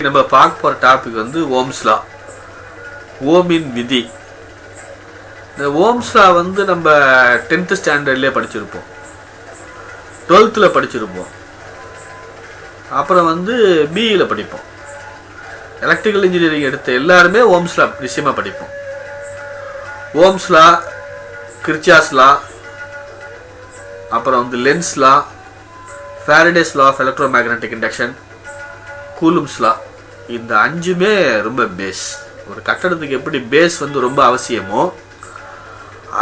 நம்ம பார்க்க போகிற டாபிக் வந்து ஓம்ஸ் லா, ஓமின் விதி. இந்த ஓம்ஸ் லா வந்து நம்ம 10th ஸ்டாண்டர்ட்லேயே படிச்சிருப்போம், 12th படிச்சிருப்போம், அப்புறம் வந்து பிஇயில் படிப்போம். எலக்ட்ரிக்கல் இன்ஜினியரிங் எடுத்த எல்லாருமே ஓம்ஸ் லா நிச்சயமாக படிப்போம். ஓம்ஸ் லா, கிர்ச்சாஃப்ஸ் லா, அப்புறம் வந்து Lenz's law, Faraday's law of electromagnetic induction, Coulomb's law. இந்த 5மே ரொம்ப பேஸ். ஒரு கட்டடத்துக்கு எப்படி பேஸ் வந்து ரொம்ப அவசியமோ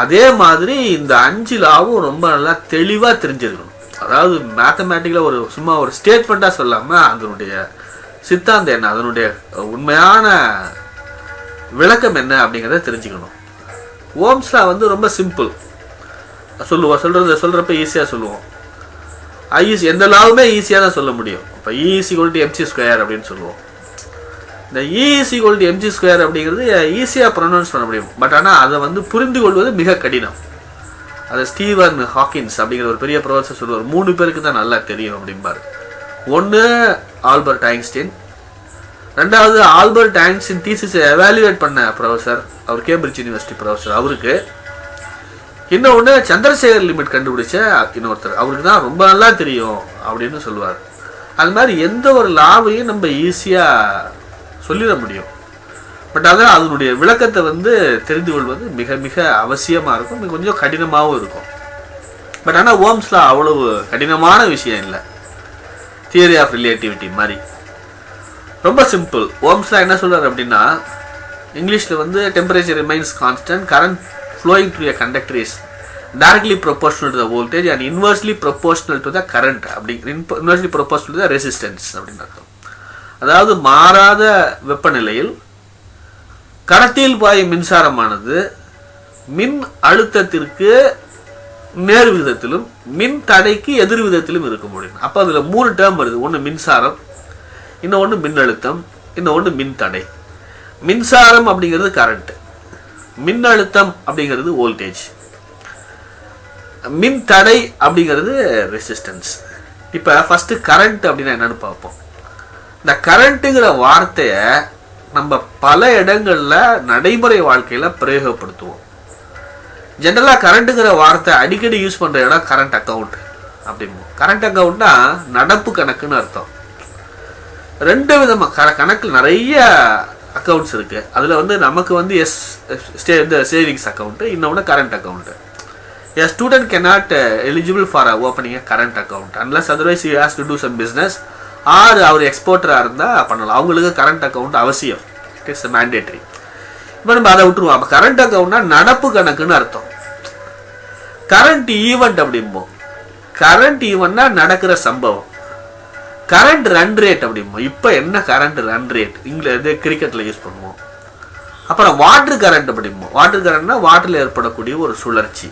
அதே மாதிரி இந்த 5 லாவும் ரொம்ப நல்லா தெளிவாக தெரிஞ்சிருக்கணும். அதாவது மேத்தமேட்டிக்கலாக ஒரு சும்மா ஒரு ஸ்டேட்மெண்ட்டாக சொல்லாமல் அதனுடைய சித்தாந்தம் என்ன, அதனுடைய உண்மையான விளக்கம் என்ன அப்படிங்கிறத தெரிஞ்சுக்கணும். ஓம்ஸ் லா வந்து ரொம்ப சிம்பிள். சொல்கிறப்ப ஈஸியாக சொல்லுவோம். எந்த லாவுமே ஈஸியாக தான் சொல்ல முடியும். இப்போ E = mc² அப்படின்னு சொல்லுவோம். இந்த E = mc² அப்படிங்கிறது ஈஸியாக ப்ரொனவுன்ஸ் பண்ண முடியும். பட் ஆனால் அதை வந்து புரிந்து கொள்வது மிக கடினம். அது ஸ்டீவன் ஹாக்கின்ஸ் அப்படிங்கிற ஒரு பெரிய ப்ரொஃபஸர் சொல்லுவார், 3 பேருக்கு தான் நல்லா தெரியும் அப்படிம்பார். ஒன்று ஆல்பர்ட் ஐன்ஸ்டீன், ரெண்டாவது ஆல்பர்ட் ஐன்ஸ்டீன் தீசிஸை எவாலுவேட் பண்ண ப்ரொஃபஸர், அவர் கேம்பிரிட்ஜ் யூனிவர்சிட்டி ப்ரொஃபஸர் அவருக்கு. இன்னொன்று சந்திரசேகர் லிமிட் கண்டுபிடிச்ச இன்னொருத்தர், அவருக்கு தான் ரொம்ப நல்லா தெரியும் அப்படின்னு சொல்லுவார். அது மாதிரி எந்த ஒரு லாவையும் நம்ம ஈஸியாக சொல்லிட முடியும். பட் அதான் அதனுடைய விளக்கத்தை வந்து தெரிந்து கொள்வது மிக மிக அவசியமாக இருக்கும், கொஞ்சம் கடினமாகவும் இருக்கும். பட் ஆனால் ஓம்ஸ் லா அவ்வளவு கடினமான விஷயம் இல்லை. தியரி ஆஃப் ரிலேட்டிவிட்டி மாதிரி ரொம்ப சிம்பிள். ஓம்ஸ் லா என்ன சொல்றாரு அப்படின்னா, இங்கிலீஷில் வந்து temperature remains constant, current flowing through a conductor is directly proportional to the voltage and inversely proportional to the current. inversely proportional to the resistance அப்படின்னு அர்த்தம். அதாவது மாறாத வெப்பநிலையில் கடத்தியில் பாயும் மின்சாரமானது மின் அழுத்தத்திற்கு நேர் விதத்திலும் மின் தடைக்கு எதிர் விதத்திலும் இருக்க முடியும். அப்போ அதில் 3 டேர்ம் வருது. ஒன்று மின்சாரம், இன்னொன்று மின்னழுத்தம், இன்னொன்று மின் தடை. மின்சாரம் அப்படிங்கிறது கரண்ட், மின்னழுத்தம் அப்படிங்கிறது வோல்டேஜ், மின் தடை அப்படிங்கிறது ரெசிஸ்டன்ஸ். இப்போ ஃபர்ஸ்ட் கரண்ட் அப்படின்னா என்னன்னு பார்ப்போம். இந்த கரண்ட்டுங்கிற வார்த்தையை நம்ம பல இடங்கள்ல நடைமுறை வாழ்க்கையில பிரயோகப்படுத்துவோம். ஜென்ரலாக கரண்ட்டுங்கிற வார்த்தை அடிக்கடி யூஸ் பண்ற இடம் கரண்ட் அக்கௌண்ட் அப்படிம்போம். கரண்ட் அக்கௌண்ட்னா நடப்பு கணக்குன்னு அர்த்தம். 2 விதமாக கணக்கில் நிறைய அக்கௌண்ட்ஸ் இருக்கு. அதில் வந்து நமக்கு வந்து சேவிங்ஸ் அக்கௌண்ட், இன்னொன்று current account. A student cannot eligible for opening a current account unless otherwise he has to do some business or அவர் எக்ஸ்போர்ட்டராக இருந்தால் பண்ணலாம். அவங்களுக்கு கரண்ட் அக்கௌண்ட் அவசியம், இட் இஸ் மேண்டேட்ரி. இப்போ நம்ம அதை விட்டுருவோம். அப்போ கரண்ட் அக்கௌண்ட்னா நடப்பு கணக்குன்னு அர்த்தம். கரண்ட் ஈவெண்ட் அப்படிம்போம். கரண்ட் ஈவெண்ட்னா நடக்கிற சம்பவம். கரண்ட் ரன் ரேட் அப்படிம்போம். இப்போ என்ன கரண்ட் ரன் ரேட் இங்கிலீஷ் கிரிக்கெட்டில் யூஸ் பண்ணுவோம். அப்புறம் வாட்டர் கரண்ட் அப்படிம்போம். வாட்டர் கரண்ட்னா வாட்டரில் ஏற்படக்கூடிய ஒரு சுழற்சி.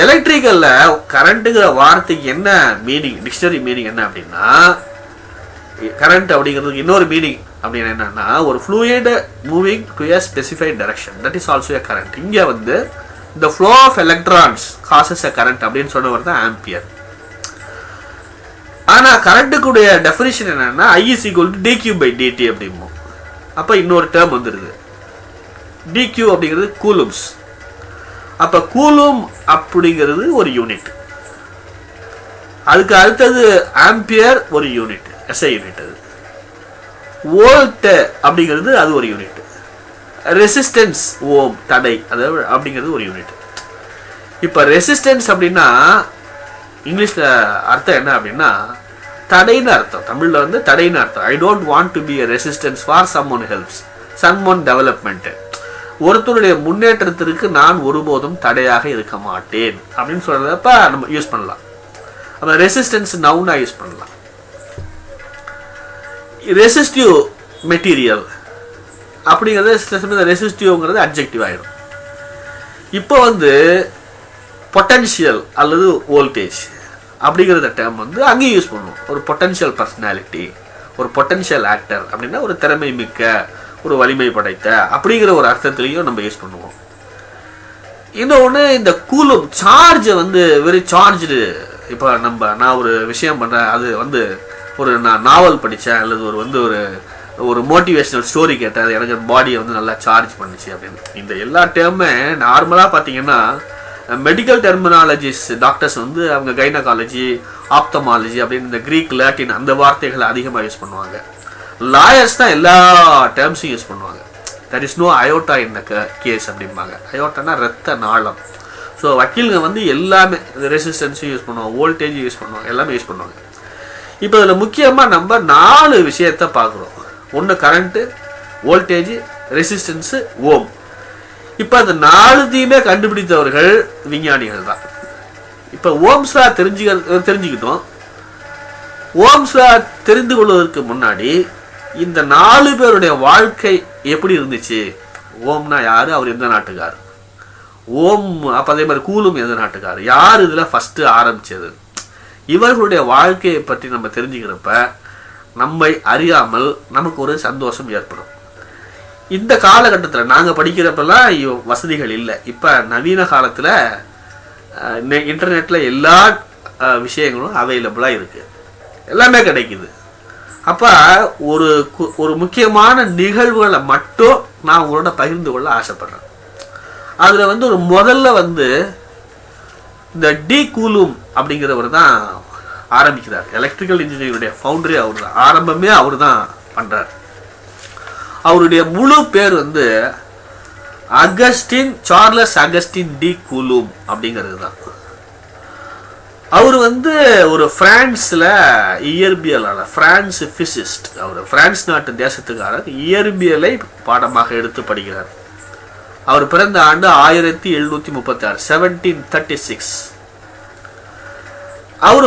எலக்ட்ரிக்கல்ல கரண்ட்டுங்கிற வார்த்தைக்கு என்ன மீனிங், டிக்ஷனரி மீனிங் என்ன அப்படின்னா, கரண்ட் அப்படிங்கிறதுக்கு இன்னொரு மீனிங் அப்படின்னு என்னன்னா, ஒரு fluid moving to a specified direction, that is also a current. இங்க வந்து the flow of electrons causes a current அப்படின்னு சொன்னவர் தான் ஆம்பியர். ஆனா கரண்ட்டுக்குடைய டெஃபினிஷன் என்னன்னா I is equal to dq/dt அப்படிம்போம். அப்ப இன்னொரு டேர்ம் வந்துருது. dq அப்படிங்கிறது கூலும்ஸ். அப்ப கூலும் அப்படிங்கிறது ஒரு யூனிட். அதுக்கு அடுத்தது ஆம்பியர் ஒரு யூனிட், எஸ்ஐ யூனிட். அது வோல்ட் அப்படிங்கிறது அது ஒரு யூனிட். ரெசிஸ்டன்ஸ் ஓம் தடை அது அப்படிங்கிறது ஒரு யூனிட். இப்ப ரெசிஸ்டன்ஸ் அப்படின்னா இங்கிலீஷ்ல அர்த்தம் என்ன அப்படின்னா தடைன்னு அர்த்தம். தமிழ்ல வந்து தடைன்னு அர்த்தம். I don't want to be a resistance for someone helps, someone development. ஒருத்தருடைய முன்னேற்றத்திற்கு நான் ஒருபோதும் தடையாக இருக்க மாட்டேன் அப்படின்னு சொல்றதப்ப நம்ம யூஸ் பண்ணலாம். அப்ப ரெசிஸ்டன்ஸ் நவுனா யூஸ் பண்ணலாம். ரெசிஸ்டிவ் மெட்டீரியல் அப்படிங்கிறது ரெசிஸ்டிவ்ங்கிறது அட்ஜெக்டிவ் ஆயிடும். இப்போ வந்து பொட்டன்ஷியல் அல்லது வோல்டேஜ் அப்படிங்கிற டேர்ம் வந்து அங்கேயும் யூஸ் பண்ணுவோம். ஒரு பொட்டன்ஷியல் பர்சனாலிட்டி, ஒரு பொட்டன்ஷியல் ஆக்டர் அப்படின்னா ஒரு திறமை மிக்க, ஒரு வலிமை படைத்த அப்படிங்கிற ஒரு அர்த்தத்திலையும் நம்ம யூஸ் பண்ணுவோம். இன்னொன்று இந்த கூலும் சார்ஜை வந்து வெரி சார்ஜு. இப்போ நான் ஒரு விஷயம் பண்ணுறேன், அது வந்து ஒரு நான் நாவல் படித்தேன் அல்லது ஒரு மோட்டிவேஷனல் ஸ்டோரி கேட்டேன், அது எனக்கு பாடியை வந்து நல்லா சார்ஜ் பண்ணுச்சு அப்படின்னு. இந்த எல்லா டேர்மே நார்மலாக பார்த்தீங்கன்னா மெடிக்கல் டெர்மினாலஜிஸ் டாக்டர்ஸ் வந்து அவங்க கைனகாலஜி, ஆப்தமாலஜி அப்படின்னு இந்த கிரீக், லாட்டின் அந்த வார்த்தைகளை அதிகமாக யூஸ் பண்ணுவாங்க. லாயர்ஸ் தான் எல்லா டேர்ம்ஸையும் யூஸ் பண்ணுவாங்க. That is no iota in the case அப்படிம்பாங்க. அயோட்டானா ரத்த நாளம். ஸோ வக்கீலுங்க வந்து எல்லாமே ரெசிஸ்டன்ஸையும் யூஸ் பண்ணுவாங்க, வோல்டேஜ் யூஸ் பண்ணுவாங்க, எல்லாமே யூஸ் பண்ணுவாங்க. இப்போ இதில் முக்கியமாக நம்ம 4 விஷயத்தை பார்க்குறோம். ஒன்று கரண்ட்டு, வோல்டேஜ், ரெசிஸ்டன்ஸு, ஓம். இப்போ அந்த 4த்தையுமே கண்டுபிடித்தவர்கள் விஞ்ஞானிகள் தான். இப்போ ஓம்ஸ் லா தெரிஞ்சுக்கிட்டோம். ஓம்ஸ் லா தெரிந்து கொள்வதற்கு முன்னாடி இந்த 4 பேருடைய வாழ்க்கை எப்படி இருந்துச்சு? ஓம்னா யாரு, அவர் எந்த நாட்டுக்கார்? ஓம் அப்போ அதே மாதிரி கூலும் எந்த நாட்டுக்கார்? யார் இதில் ஃபஸ்ட்டு ஆரம்பிச்சது? இவர்களுடைய வாழ்க்கையை பற்றி நம்ம தெரிஞ்சுக்கிறப்ப நம்மை அறியாமல் நமக்கு ஒரு சந்தோஷம் ஏற்படும். இந்த காலகட்டத்தில் நாங்கள் படிக்கிறப்பெல்லாம் வசதிகள் இல்லை. இப்போ நவீன காலத்தில் இன்டர்நெட்டில் எல்லா விஷயங்களும் அவைலபிளாக இருக்குது, எல்லாமே கிடைக்குது. அப்போ ஒரு முக்கியமான நிகழ்வுகளை மட்டும் நான் உங்களோட பகிர்ந்து கொள்ள ஆசைப்படுறேன். அதில் வந்து முதல்ல இந்த டி கூலும் அப்படிங்கிறவர் தான் ஆரம்பிக்கிறார். எலக்ட்ரிக்கல் இன்ஜினியருடைய ஃபவுண்டரி அவர் தான், ஆரம்பமே அவர் தான் பண்ணுறார். அவருடைய முழு பேர் சார்லஸ் அகஸ்டின் டி கூலும் அப்படிங்கிறது தான். அவர் ஒரு பிரான்ஸில் இயற்பியலாளர், பிரான்ஸ் பிசிஸ்ட். அவர் பிரான்ஸ் நாட்டு தேசத்துக்காரர். இயற்பியலை பாடமாக எடுத்து படிக்கிறார். அவர் பிறந்த ஆண்டு 1736, 1736. அவர்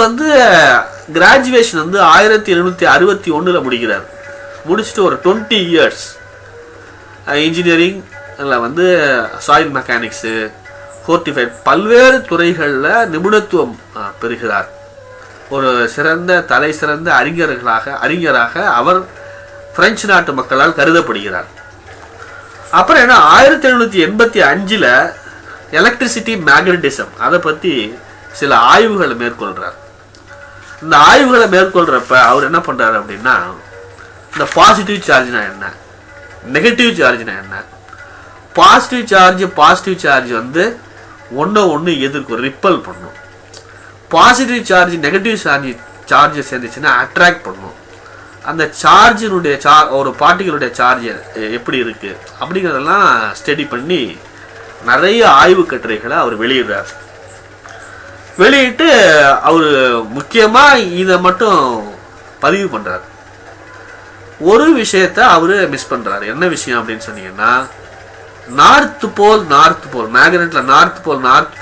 கிராஜுவேஷன் 1761 முடிக்கிறார். முடிச்சுட்டு ஒரு 20 years engineering soil mechanics, fortified பல்வேறு துறைகளில் நிபுணத்துவம் பெறுகிறார். ஒரு தலை சிறந்த அறிஞராக அவர் பிரெஞ்சு நாட்டு மக்களால் கருதப்படுகிறார். அப்புறம் 1785 எலக்ட்ரிசிட்டி, மேக்னட்டிசம் அதை பற்றி சில ஆய்வுகளை மேற்கொள்கிறார். இந்த ஆய்வுகளை மேற்கொள்கிறப்ப அவர் என்ன பண்ணுறாரு அப்படின்னா, இந்த பாசிட்டிவ் சார்ஜ்னா என்ன, நெகட்டிவ் சார்ஜ்னா என்ன, பாசிட்டிவ் சார்ஜ் ஒன்று எதிர்க்கும், ரிப்பல் பண்ணும். பாசிட்டிவ் சார்ஜ் நெகட்டிவ் சார்ஜ் சேர்ந்துச்சுன்னா அட்ராக்ட் பண்ணும். அந்த சார்ஜினுடைய ஒரு பார்ட்டிகளுடைய சார்ஜ் எப்படி இருக்கு அப்படிங்கிறதெல்லாம் ஸ்டடி பண்ணி நிறைய ஆய்வு கட்டுரைகளை அவர் வெளியிடுறார். வெளியிட்டு அவர் முக்கியமாக இதை மட்டும் பதிவு பண்ணுறார். ஒரு விஷயத்தை அவர் மிஸ் பண்ணுறாரு. என்ன விஷயம் அப்படின்னு சொன்னீங்கன்னா, நார்த் போல் மேக்னெட்டில் நார்த்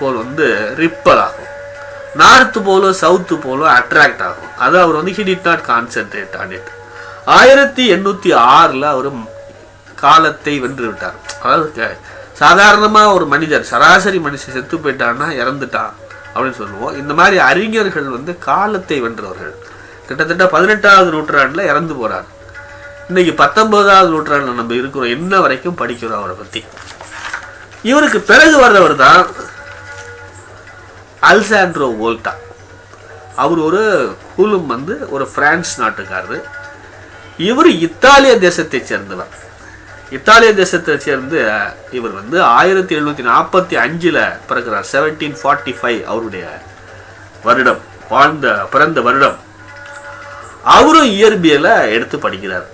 போல் ரிப்பல் ஆகும், நார்த் போலும் சவுத்து போலும் அட்ராக்ட் ஆகும். அது அவர் he did not concentrate on it. 1806 அவர் காலத்தை வென்று விட்டார். அதாவது சாதாரணமாக ஒரு மனிதர், சராசரி மனுஷன் செத்து போயிட்டான்னா இறந்துட்டான் அப்படின்னு சொல்லுவோம். இந்த மாதிரி அறிஞர்கள் காலத்தை வென்றவர்கள். கிட்டத்தட்ட 18வது நூற்றாண்டில் இறந்து போறார். இன்னைக்கு 19வது நூற்றாண்டில் நம்ம இருக்கிறோம், என்ன வரைக்கும் படிக்கிறோம் அவரை பற்றி. இவருக்கு பிறகு வர்றவர் தான் அல்சாண்ட்ரோ வோல்டா. அவர் ஒரு கூலும் ஒரு பிரான்ஸ் நாட்டுக்காரர். இவர் இத்தாலிய தேசத்தை சேர்ந்தவர். இத்தாலிய தேசத்தை சேர்ந்து இவர் 1745 பிறக்கிறார். 1745 அவருடைய வருடம், பிறந்த வருடம். அவரும் இயற்பியலை எடுத்து படிக்கிறார்.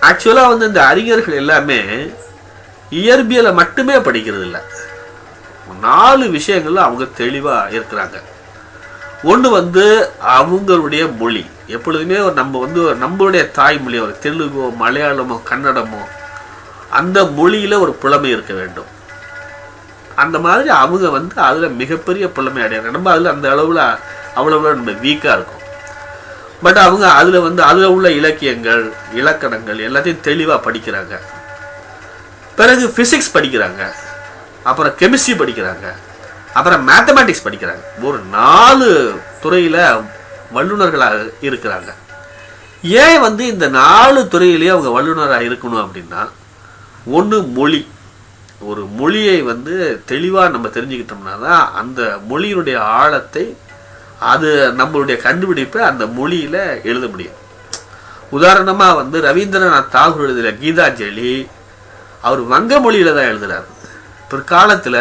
ஆக்சுவலா இந்த அறிஞர்கள் எல்லாமே இயற்பியலை மட்டுமே படிக்கிறது இல்லை, 4 விஷயங்கள்ல அவங்க தெளிவா இருக்கிறாங்க. ஒன்று அவங்களுடைய மொழி. எப்பொழுதுமே நம்மளுடைய தாய்மொழி, ஒரு தெலுங்கோ, மலையாளமோ, கன்னடமோ, அந்த மொழியில ஒரு புலமை இருக்க வேண்டும். அந்த மாதிரி அவங்க அதுல மிகப்பெரிய புலமை அடையாங்க. நம்ம அதுல அந்த அவ்வளவு நம்ம வீக்கா இருக்கும். பட் அவங்க அதுல உள்ள இலக்கியங்கள், இலக்கணங்கள் எல்லாத்தையும் தெளிவா படிக்கிறாங்க. பிறகு பிசிக்ஸ் படிக்கிறாங்க, அப்புறம் கெமிஸ்ட்ரி படிக்கிறாங்க, அப்புறம் மேத்தமேட்டிக்ஸ் படிக்கிறாங்க. ஒரு 4 துறையில வல்லுநர்களாக இருக்கிறாங்க. ஏன் இந்த 4 துறையிலேயே அவங்க வல்லுநராக இருக்கணும் அப்படின்னா, ஒன்று மொழி. ஒரு மொழியை தெளிவாக நம்ம தெரிஞ்சுக்கிட்டோம்னா தான் அந்த மொழியினுடைய ஆழத்தை அது நம்மளுடைய கண்டுபிடிப்பை அந்த மொழியில எழுத முடியும். உதாரணமா வந்து ரவீந்திரநாத் தாகூர் எழுதிய கீதாஞ்சலி அவர் வங்க மொழியில தான் எழுதுறாரு. பிற்காலத்துல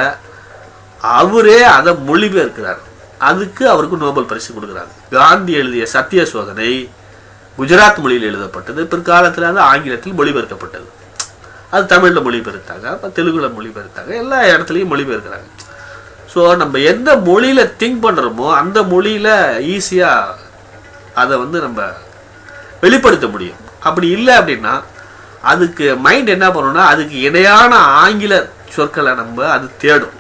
அவரே அதை மொழிபெயர்க்கிறார். அதுக்கு அவருக்கு நோபல் பரிசு கொடுக்குறாங்க. காந்தி எழுதிய சத்திய சோதனை குஜராத் மொழியில் எழுதப்பட்டது. பிற்காலத்தில் அது ஆங்கிலத்தில் மொழிபெயர்க்கப்பட்டது. அது தமிழில் மொழிபெயர்த்தாங்க, அப்போ தெலுங்குல மொழிபெயர்த்தாங்க, எல்லா இடத்துலையும் மொழிபெயர்க்கிறாங்க. ஸோ நம்ம எந்த மொழியில திங்க் பண்ணுறோமோ அந்த மொழியில ஈஸியாக அதை வந்து நம்ம வெளிப்படுத்த முடியும். அப்படி இல்லை அப்படின்னா அதுக்கு மைண்ட் என்ன பண்ணணும்னா அதுக்கு இணையான ஆங்கில சொற்களை நம்ம அது தேடும்.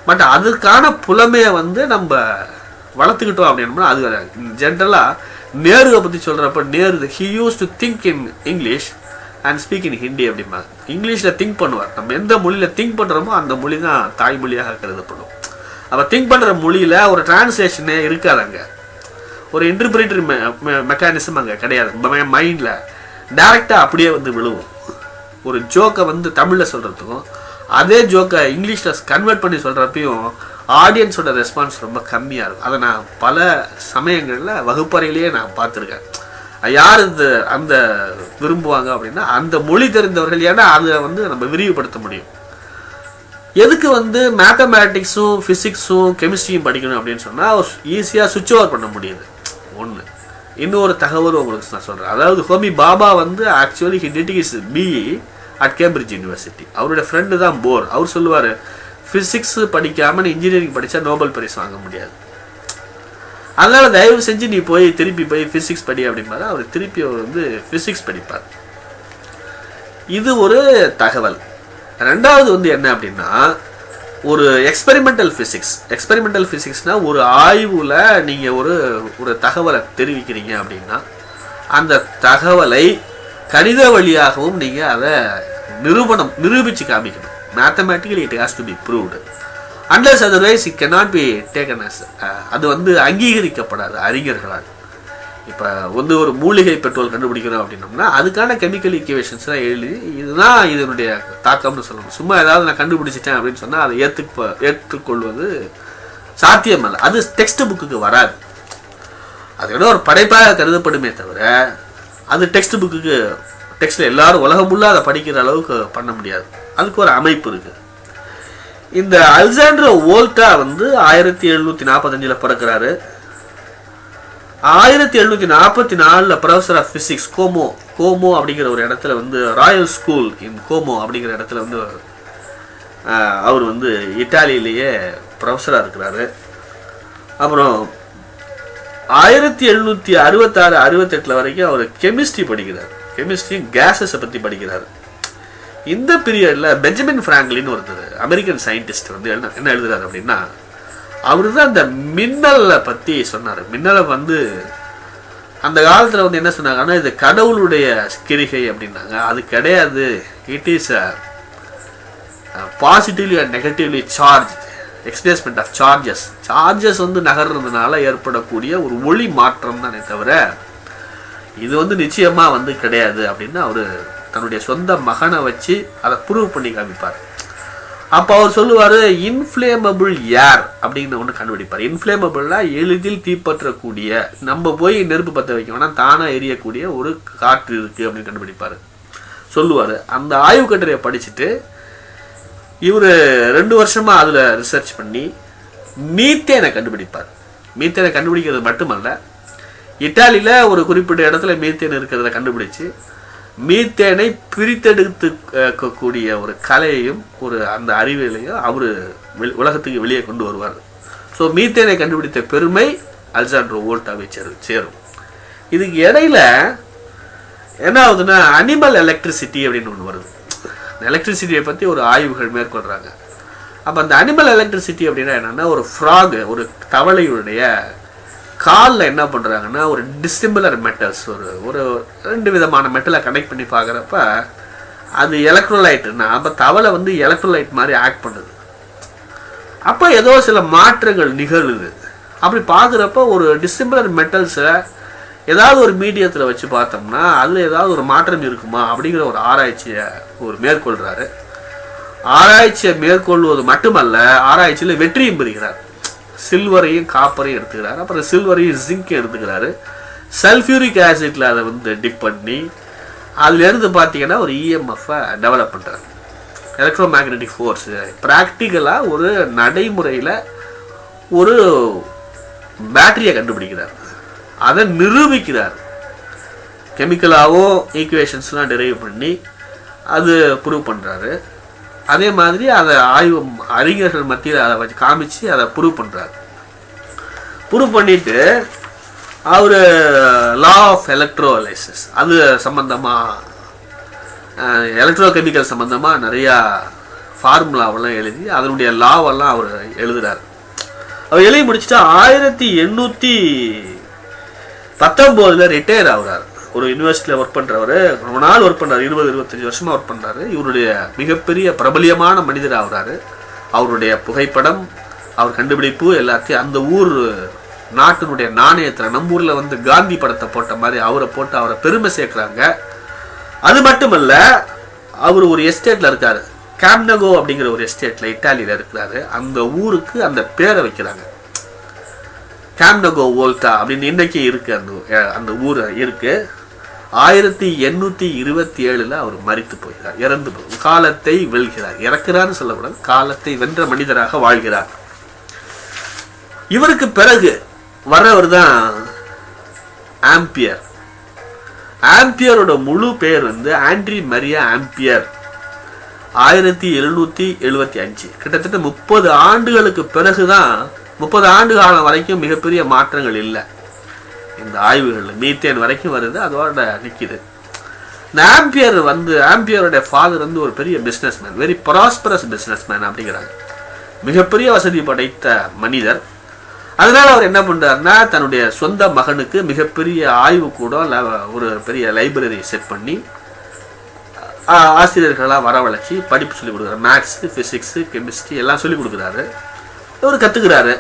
பட் அதுக்கான புலமையை வந்து நம்ம வளர்த்துக்கிட்டோம் அப்படின்னா அது ஜென்ரலாக நேருவை பற்றி சொல்கிறப்ப Nehru he use to think in English and speak in Hindi அப்படிம்பாங்க. இங்கிலீஷில் திங்க் பண்ணுவார். நம்ம எந்த மொழியில் திங்க் பண்ணுறோமோ அந்த மொழி தான் தாய்மொழியாக கருதப்படும். அப்போ திங்க் பண்ணுற மொழியில் ஒரு டிரான்ஸ்லேஷனே இருக்காது. அங்கே ஒரு இன்டர்பிரேட்டரி மெக்கானிசம் அங்கே கிடையாது. மைண்டில் டைரெக்டாக அப்படியே வந்து விழுவும். ஒரு ஜோக்கை வந்து தமிழில் சொல்கிறதுக்கும் அதே ஜோக்கை இங்கிலீஷில் கன்வெர்ட் பண்ணி சொல்கிறப்பையும் ஆடியன்ஸோட ரெஸ்பான்ஸ் ரொம்ப கம்மியாக இருக்கும். அதை நான் பல சமயங்களில் வகுப்பறையிலேயே நான் பார்த்துருக்கேன். யார் அந்த விரும்புவாங்க அப்படின்னா அந்த மொழி தெரிந்தவர்கள். ஏன்னா அதை வந்து நம்ம விரிவுபடுத்த முடியும். எதுக்கு வந்து மேத்தமேட்டிக்ஸும் ஃபிசிக்ஸும் கெமிஸ்ட்ரியும் படிக்கணும் அப்படின்னு சொன்னால் ஈஸியாக சுவிட்ச் ஓவர் பண்ண முடியுது. ஒன்று. இன்னொரு தகவல் உங்களுக்கு நான் சொல்கிறேன். அதாவது ஹோமி பாபா வந்து actually he did his BE at Cambridge university. அவருடைய ஃப்ரெண்டு தான் போர். அவர் சொல்லுவார் ஃபிசிக்ஸ் படிக்காமல் இன்ஜினியரிங் படித்தா நோபல் பரிசு வாங்க முடியாது. அதனால தயவு செஞ்சு நீ திருப்பி போய் ஃபிசிக்ஸ் படி அப்படிம்பாரு. அவர் திருப்பி அவர் வந்து ஃபிசிக்ஸ் படிப்பார். இது ஒரு தகவல். ரெண்டாவது வந்து என்ன அப்படின்னா ஒரு எக்ஸ்பெரிமெண்டல் ஃபிசிக்ஸ். எக்ஸ்பெரிமெண்டல் ஃபிசிக்ஸ்னா ஒரு ஆய்வுல நீங்க ஒரு தகவலை தெரிவிக்கிறீங்க அப்படின்னா அந்த தகவலை கணித வழியாகவும் நீங்க அதை நிரூபிச்சு காமிக்கணும். Mathematically it has to be proved. Unless otherwise it cannot be taken as அது வந்து அங்கீகரிக்கப்படாது அறிஞர்களால். இப்போ வந்து ஒரு மூலிகை பெட்ரோல் கண்டுபிடிக்கிறோம் அப்படின்னோம்னா அதுக்கான கெமிக்கல் ஈக்குவேஷன்ஸ்லாம் எழுதி இதுதான் இதனுடைய தாக்கம்னு சொல்லணும். சும்மா ஏதாவது நான் கண்டுபிடிச்சிட்டேன் அப்படின்னு சொன்னால் அதை ஏற்றுக்கொள்வது சாத்தியமல்ல. அது டெக்ஸ்ட் புக்குக்கு வராது. அது ஏதோ ஒரு படைப்பாக கருதப்படுமே தவிர அது டெக்ஸ்டில் எல்லாரும் உலகம் ஃபுல்லாக அதை படிக்கிற அளவுக்கு பண்ண முடியாது. அதுக்கு ஒரு அமைப்பு இருக்குது. இந்த அலெக்சாண்டர் வோல்டா வந்து 1745 பிறக்கிறாரு. 1744 ப்ரொஃபஸர் ஆஃப் பிசிக்ஸ் கோமோ அப்படிங்கிற ஒரு இடத்துல வந்து ராயல் ஸ்கூல் இன் கோமோ அப்படிங்கிற இடத்துல வந்து அவர் வந்து இட்டாலியிலேயே ப்ரொஃபஸராக இருக்கிறாரு. அப்புறம் 1766-68 வரைக்கும் அவர் கெமிஸ்ட்ரி படிக்கிறார். கெமிஸ்ட்ரி கேஸஸை பற்றி படிக்கிறார். இந்த பீரியட்ல பெஞ்சமின் பிராங்க்லின் ஒருத்தர் அமெரிக்கன் சயின்டிஸ்ட் வந்து என்ன எழுதுறாரு அப்படின்னா அவரு தான் அந்த மின்னலை பத்தி சொன்னார். மின்னலை வந்து அந்த காலத்துல வந்து என்ன சொன்னாங்கன்னா இது கடவுளுடைய கிரிகை அப்படின்னாங்க. அது கிடையாது. It is positively and negatively charge displacement of charges வந்து நகர்றதுனால ஏற்படக்கூடிய ஒரு ஒளி மாற்றம் தானே தவிர இது வந்து நிச்சயமா வந்து கிடையாது அப்படின்னு அவரு தன்னுடைய சொந்த மகனை வச்சு அதை ப்ரூவ் பண்ணி காமிப்பார். அப்போ அவர் சொல்லுவார் இன்ஃப்ளேமபிள் ஏர் அப்படின்னு ஒன்று கண்டுபிடிப்பார். இன்ஃப்ளேமபிள்னா எளிதில் தீப்பற்றக்கூடிய, நம்ம போய் நெருப்பு பற்ற வைக்கணும்னா தானாக எரியக்கூடிய ஒரு காற்று இருக்குது அப்படின்னு கண்டுபிடிப்பார் சொல்லுவார். அந்த ஆய்வு கட்டுரையை படிச்சுட்டு இவர் 2 வருஷமா அதில் ரிசர்ச் பண்ணி மீத்தேனை கண்டுபிடிப்பார். மீத்தேனை கண்டுபிடிக்கிறது மட்டுமல்ல, இட்டாலியில் ஒரு குறிப்பிட்ட இடத்துல மீத்தேன் இருக்கிறத கண்டுபிடிச்சு மீத்தேனை பிரித்தெடுத்துக்கூடிய ஒரு கலையையும் அந்த அறிவியலையும் அவர் உலகத்துக்கு வெளியே கொண்டு வருவார். ஸோ மீத்தேனை கண்டுபிடித்த பெருமை அலெக்சாண்டர் வோல்டாவை சேரும். இதுக்கு இடையில என்ன ஆகுதுன்னா அனிமல் எலக்ட்ரிசிட்டி அப்படின்னு ஒன்று வருது. எலக்ட்ரிசிட்டியை பற்றி ஒரு ஆய்வுகள் மேற்கொள்கிறாங்க. அப்போ அந்த அனிமல் எலக்ட்ரிசிட்டி அப்படின்னா என்னென்னா ஒரு ஃப்ராக், ஒரு தவளையுடைய காலில் என்ன பண்ணுறாங்கன்னா ஒரு டிசிமிலர் மெட்டல்ஸ் ஒரு 2 விதமான மெட்டலை கனெக்ட் பண்ணி பார்க்குறப்ப அது எலக்ட்ரோலைட்டுன்னா அப்போ தவளை வந்து எலக்ட்ரோலைட் மாதிரி ஆக்ட் பண்ணுது. அப்போ ஏதோ சில மாற்றங்கள் நிகழுது. அப்படி பார்க்குறப்ப ஒரு டிசிமிலர் மெட்டல்ஸை ஏதாவது ஒரு மீடியத்தில் வச்சு பார்த்தோம்னா அதில் ஏதாவது ஒரு மாற்றம் இருக்குமா அப்படிங்கிற ஒரு ஆராய்ச்சியை மேற்கொள்கிறாரு. ஆராய்ச்சியை மேற்கொள்வது மட்டுமல்ல, ஆராய்ச்சியில் வெற்றியும் பெறுகிறார். சில்வரையும் காப்பரையும் எடுத்துக்கிறாரு. அப்புறம் சில்வரையும் ஜிங்கையும் எடுத்துக்கிறாரு. சல்ஃபியூரிக் ஆசிட்ல அதை வந்து டிப் பண்ணி அதுலேருந்து பார்த்தீங்கன்னா ஒரு இஎம்எஃப்பை டெவலப் பண்ணுறாரு. எலக்ட்ரோ மேக்னெட்டிக் ஃபோர்ஸ் ப்ராக்டிக்கலாக ஒரு நடைமுறையில் ஒரு பேட்டரியை கண்டுபிடிக்கிறார், அதை நிரூபிக்கிறார். கெமிக்கலாகவும் ஈக்குவேஷன்ஸ்லாம் டெரைவ் பண்ணி அது ப்ரூவ் பண்ணுறாரு. அதே மாதிரி அதை ஆய்வு அறிஞர்கள் மத்தியில் அதை வச்சு காமிச்சு அதை ப்ரூவ் பண்ணுறாரு. ப்ரூவ் பண்ணிட்டு அவர் லா ஆஃப் எலக்ட்ரோலைசிஸ் அது சம்பந்தமாக எலக்ட்ரோ கெமிக்கல் சம்பந்தமாக நிறையா ஃபார்முலாவெல்லாம் எழுதி அதனுடைய லாவெல்லாம் அவர் எழுதுறாரு. அவர் எழுதி முடிச்சுட்டு 1819 ரிட்டையர் ஆகுறாரு. ஒரு யூனிவர்சிட்டியில் ஒர்க் பண்ணுறவர், ரொம்ப நாள் ஒர்க் பண்ணுறாரு, 20-25 வருஷமாக ஒர்க் பண்ணுறாரு. இவருடைய மிகப்பெரிய பிரபலியமான மனிதர் ஆகுறாரு. அவருடைய புகைப்படம், அவர் கண்டுபிடிப்பு எல்லாத்தையும் அந்த ஊர் நாட்டினுடைய நாணயத்தில், நம்ம ஊரில் வந்து காந்தி படத்தை போட்ட மாதிரி அவரை போட்டு அவரை பெருமை சேர்க்குறாங்க. அது மட்டுமல்ல, அவர் ஒரு எஸ்டேட்டில் இருக்காரு, கேம்னகோ அப்படிங்கிற ஒரு எஸ்டேட்டில் இட்டாலியில் இருக்கிறாரு. அந்த ஊருக்கு அந்த பேரை வைக்கிறாங்க, கேம்னகோ வோல்டா அப்படின்னு இன்னைக்கு இருக்கு. அந்த ஊர் இருக்கு. 1827 அவர் மரித்து போகிறார், இறந்து போகிறார். காலத்தை வெல்கிறார், இறக்கிறான்னு சொல்லக்கூடாது, காலத்தை வென்ற மனிதராக வாழ்கிறார். இவருக்கு பிறகு வர்றவர் தான் ஆம்பியர். ஆம்பியரோட முழு பேர் வந்து ஆண்ட்ரி மரியா ஆம்பியர். 1775, கிட்டத்தட்ட 30 ஆண்டுகளுக்கு பிறகுதான், 30 ஆண்டு காலம் வரைக்கும் மிகப்பெரிய மாற்றங்கள் இல்லை இந்த ஆய்வுகள். மீத்தேன் வரைக்கும் வருது, அதோட நிற்கிது. இந்த ஆம்பியரோட ஃபாதர் வந்து ஒரு பெரிய பிஸ்னஸ்மேன், வெரி ப்ராஸ்பரஸ் பிஸ்னஸ்மேன் அப்படிங்கிறாங்க. மிகப்பெரிய வசதி படைத்த மனிதர். அதனால அவர் என்ன பண்றாருன்னா, தன்னுடைய சொந்த மகனுக்கு மிகப்பெரிய ஆய்வு கூட ஒரு பெரிய லைப்ரரி செட் பண்ணி ஆசிரியர்களாக வரவழைச்சி படிப்பு சொல்லிக் கொடுக்குறாரு. மேத்ஸு, ஃபிசிக்ஸு, கெமிஸ்ட்ரி எல்லாம் சொல்லிக் கொடுக்குறாரு. இவர் கற்றுக்கிறாரு.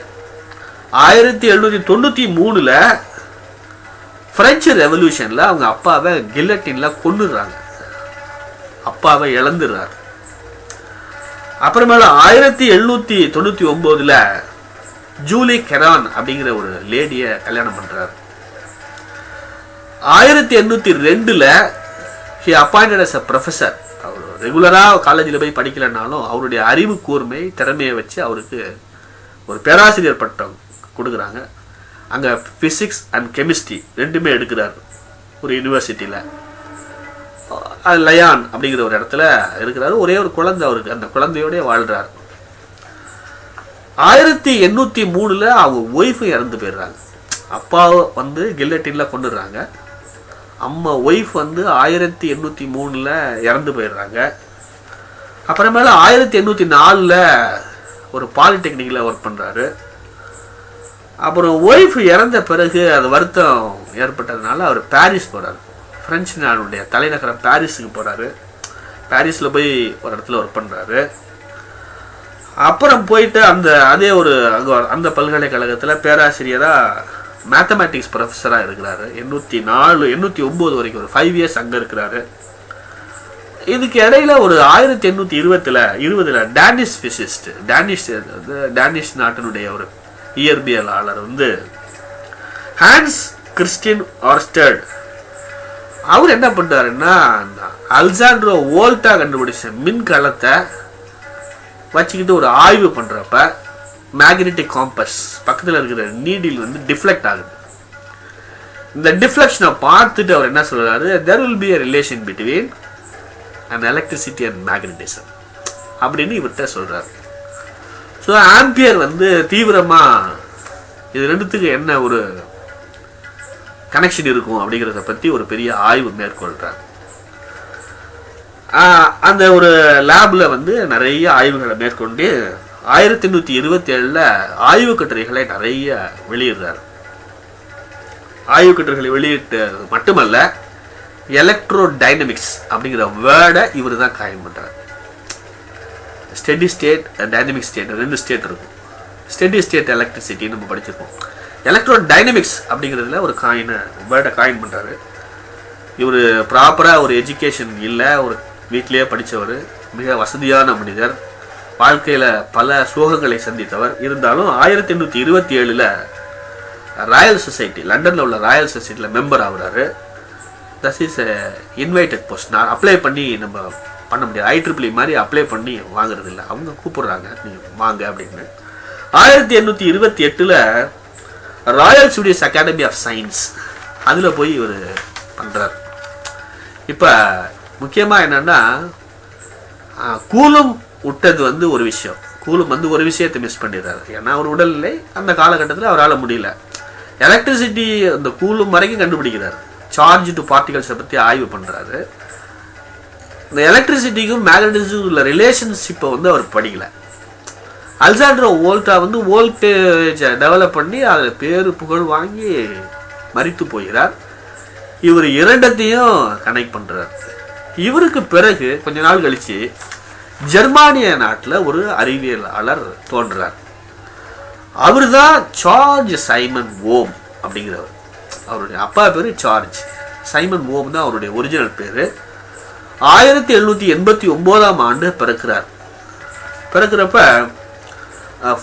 1793 பிரெஞ்சு ரெவல்யூஷன்ல அவங்க அப்பாவை கில்லட்டின்ல கொன்னுடுறாங்க, அப்பாவை இழந்துடுறாரு. அப்புறமேல 1799 ஜூலி கெரான் அப்படிங்கிற ஒரு லேடிய கல்யாணம் பண்றாரு. 1802 he appointed as a professor. அவர் ரெகுலரா காலேஜில் போய் படிக்கலனாலும் அவருடைய அறிவு கூர்மை திறமையை வச்சு அவருக்கு ஒரு பேராசிரியர் பட்டம் கொடுக்குறாங்க. அங்கே ஃபிசிக்ஸ் அண்ட் கெமிஸ்ட்ரி ரெண்டுமே எடுக்கிறார் ஒரு யூனிவர்சிட்டியில். லயான் அப்படிங்கிற ஒரு இடத்துல இருக்கிறாரு. ஒரே ஒரு குழந்தை அவருக்கு, அந்த குழந்தையோடய வாழ்றாரு. 1803 அவங்க ஒய்ஃபும் இறந்து போயிடுறாங்க. அப்பாவை வந்து கில்லட்டின்ல கொண்டுடுறாங்க. அம்மா ஒய்ஃப் வந்து 1803 இறந்து போயிடுறாங்க. அப்புறமேல 1804 ஒரு பாலிடெக்னிக்கில் ஒர்க் பண்ணுறாரு. அப்புறம் ஒய்ஃப் இறந்த பிறகு அது வருத்தம் ஏற்பட்டதுனால அவர் பாரிஸ் போகிறார். பிரெஞ்சு நாடுடைய தலைநகரம் பாரிஸுக்கு போகிறாரு. பாரிஸில் போய் ஒரு இடத்துல ஒர்க் பண்ணுறாரு. அப்புறம் போயிட்டு அதே ஒரு அந்த பல்கலைக்கழகத்தில் பேராசிரியராக மேத்தமேட்டிக்ஸ் ப்ரொஃபஸராக இருக்கிறாரு. 809 வரைக்கும் ஒரு 5 இயர்ஸ் அங்கே இருக்கிறாரு. இதுக்கு இடையில ஒரு 1820 டேனிஷ் பிசிஸ்ட், டேனிஷ் நாட்டினுடைய ஒரு இயற்பியலாளர் வந்து ஹான்ஸ் கிறிஸ்டின் ஆர்ஸ்டட், அவர் என்ன பண்றாருன்னா அலெக்சாண்ட்ரோ வோல்டா கண்டுபிடிச்ச மின்கலத்தை வச்சுக்கிட்டு ஒரு ஆய்வு பண்றப்ப மேக்னெட்டிக் காம்பஸ் பக்கத்தில் இருக்கிற நீடில் வந்து டிஃப்ளெக்ட் ஆகுது. இந்த டிஃப்ளெக்ஷனை பார்த்துட்டு அவர் என்ன சொல்றாரு, there will be a relation between an electricity and magnetism அப்படின்னு இவர்கிட்ட சொல்றாரு. ஸோ ஆம்பியர் வந்து தீவிரமா இது ரெண்டுத்துக்கு என்ன ஒரு கனெக்ஷன் இருக்கும் அப்படிங்கிறத பத்தி ஒரு பெரிய ஆய்வு மேற்கொள்றார். அந்த ஒரு லேப்ல வந்து நிறைய ஆய்வுகளை மேற்கொண்டு 1827 ஆய்வு கட்டுரைகளை நிறைய வெளியிடுறார். ஆய்வு கட்டுரைகளை வெளியிட்டு மட்டுமல்ல, எலக்ட்ரோ டைனமிக்ஸ் அப்படிங்கிற வேர்டை இவர் தான் காயின் பண்றார். Steady state, dynamic state, 2 state இருக்கும். ஸ்டெடி ஸ்டேட் எலக்ட்ரிசிட்டி நம்ம படிச்சிருக்கோம். எலக்ட்ரோ டைனமிக்ஸ் அப்படிங்கிறதுல ஒரு வேர்டை காயின் பண்றாரு. இவர் ப்ராப்பரா ஒரு எஜுகேஷன் இல்லை, ஒரு வீட்டிலேயே படித்தவர், மிக வசதியான மனிதர். வாழ்க்கையில பல சோகங்களை சந்தித்தவர். இருந்தாலும் 1827 ராயல் சொசைட்டி, லண்டன்ல உள்ள ராயல் சொசைட்டில மெம்பர் ஆகுறாரு. That is invited post. நான் அப்ளை பண்ணி நம்ம பண்ண முடியாது, IEEE மாதிரி அப்ளை பண்ணி வாங்குறது இல்லை, அவங்க கூப்பிடுறாங்க நீ வாங்க அப்படின்னு. 1828 royal studios academy of science அதுல போய் இவர் பண்றார். இப்ப முக்கியமா என்னன்னா, கூலும் விட்டது வந்து ஒரு விஷயம், கூலும் வந்து ஒரு விஷயத்தை மிஸ் பண்ணிடுறாரு. ஏன்னா அவர் உடல்நிலை அந்த காலகட்டத்தில் அவரால் முடியல. எலக்ட்ரிசிட்டி அந்த கூலும் வரைக்கும் கண்டுபிடிக்கிறாரு, சார்ஜ் டு பார்ட்டிகல்ஸை பற்றி ஆய்வு பண்ணுறாரு. இந்த எலக்ட்ரிசிட்டிக்கும் மேக்னட்டிஸுக்கும் உள்ள ரிலேஷன்ஷிப்பை வந்து அவர் படிக்கல. அலெக்சாண்டர் வோல்டா வந்து வோல்டேஜை டெவலப் பண்ணி அதில் பேரு புகழ் வாங்கி மரித்து போகிறார். இவர் இரண்டத்தையும் கனெக்ட் பண்ணுறார். இவருக்கு பிறகு கொஞ்ச நாள் கழிச்சு ஜெர்மானிய நாட்டில் ஒரு அறிவியலாளர் தோன்றுறார். அவர் தான் சார்ஜ் சைமன் ஓம் அப்படிங்கிறவர். அவருடைய அப்பா பேரு சார்ஜ், சைமன் ஓம் தான் அவருடைய ஒரிஜினல் பேரு. 1789 பிறக்கிறார். பிறக்கிறப்ப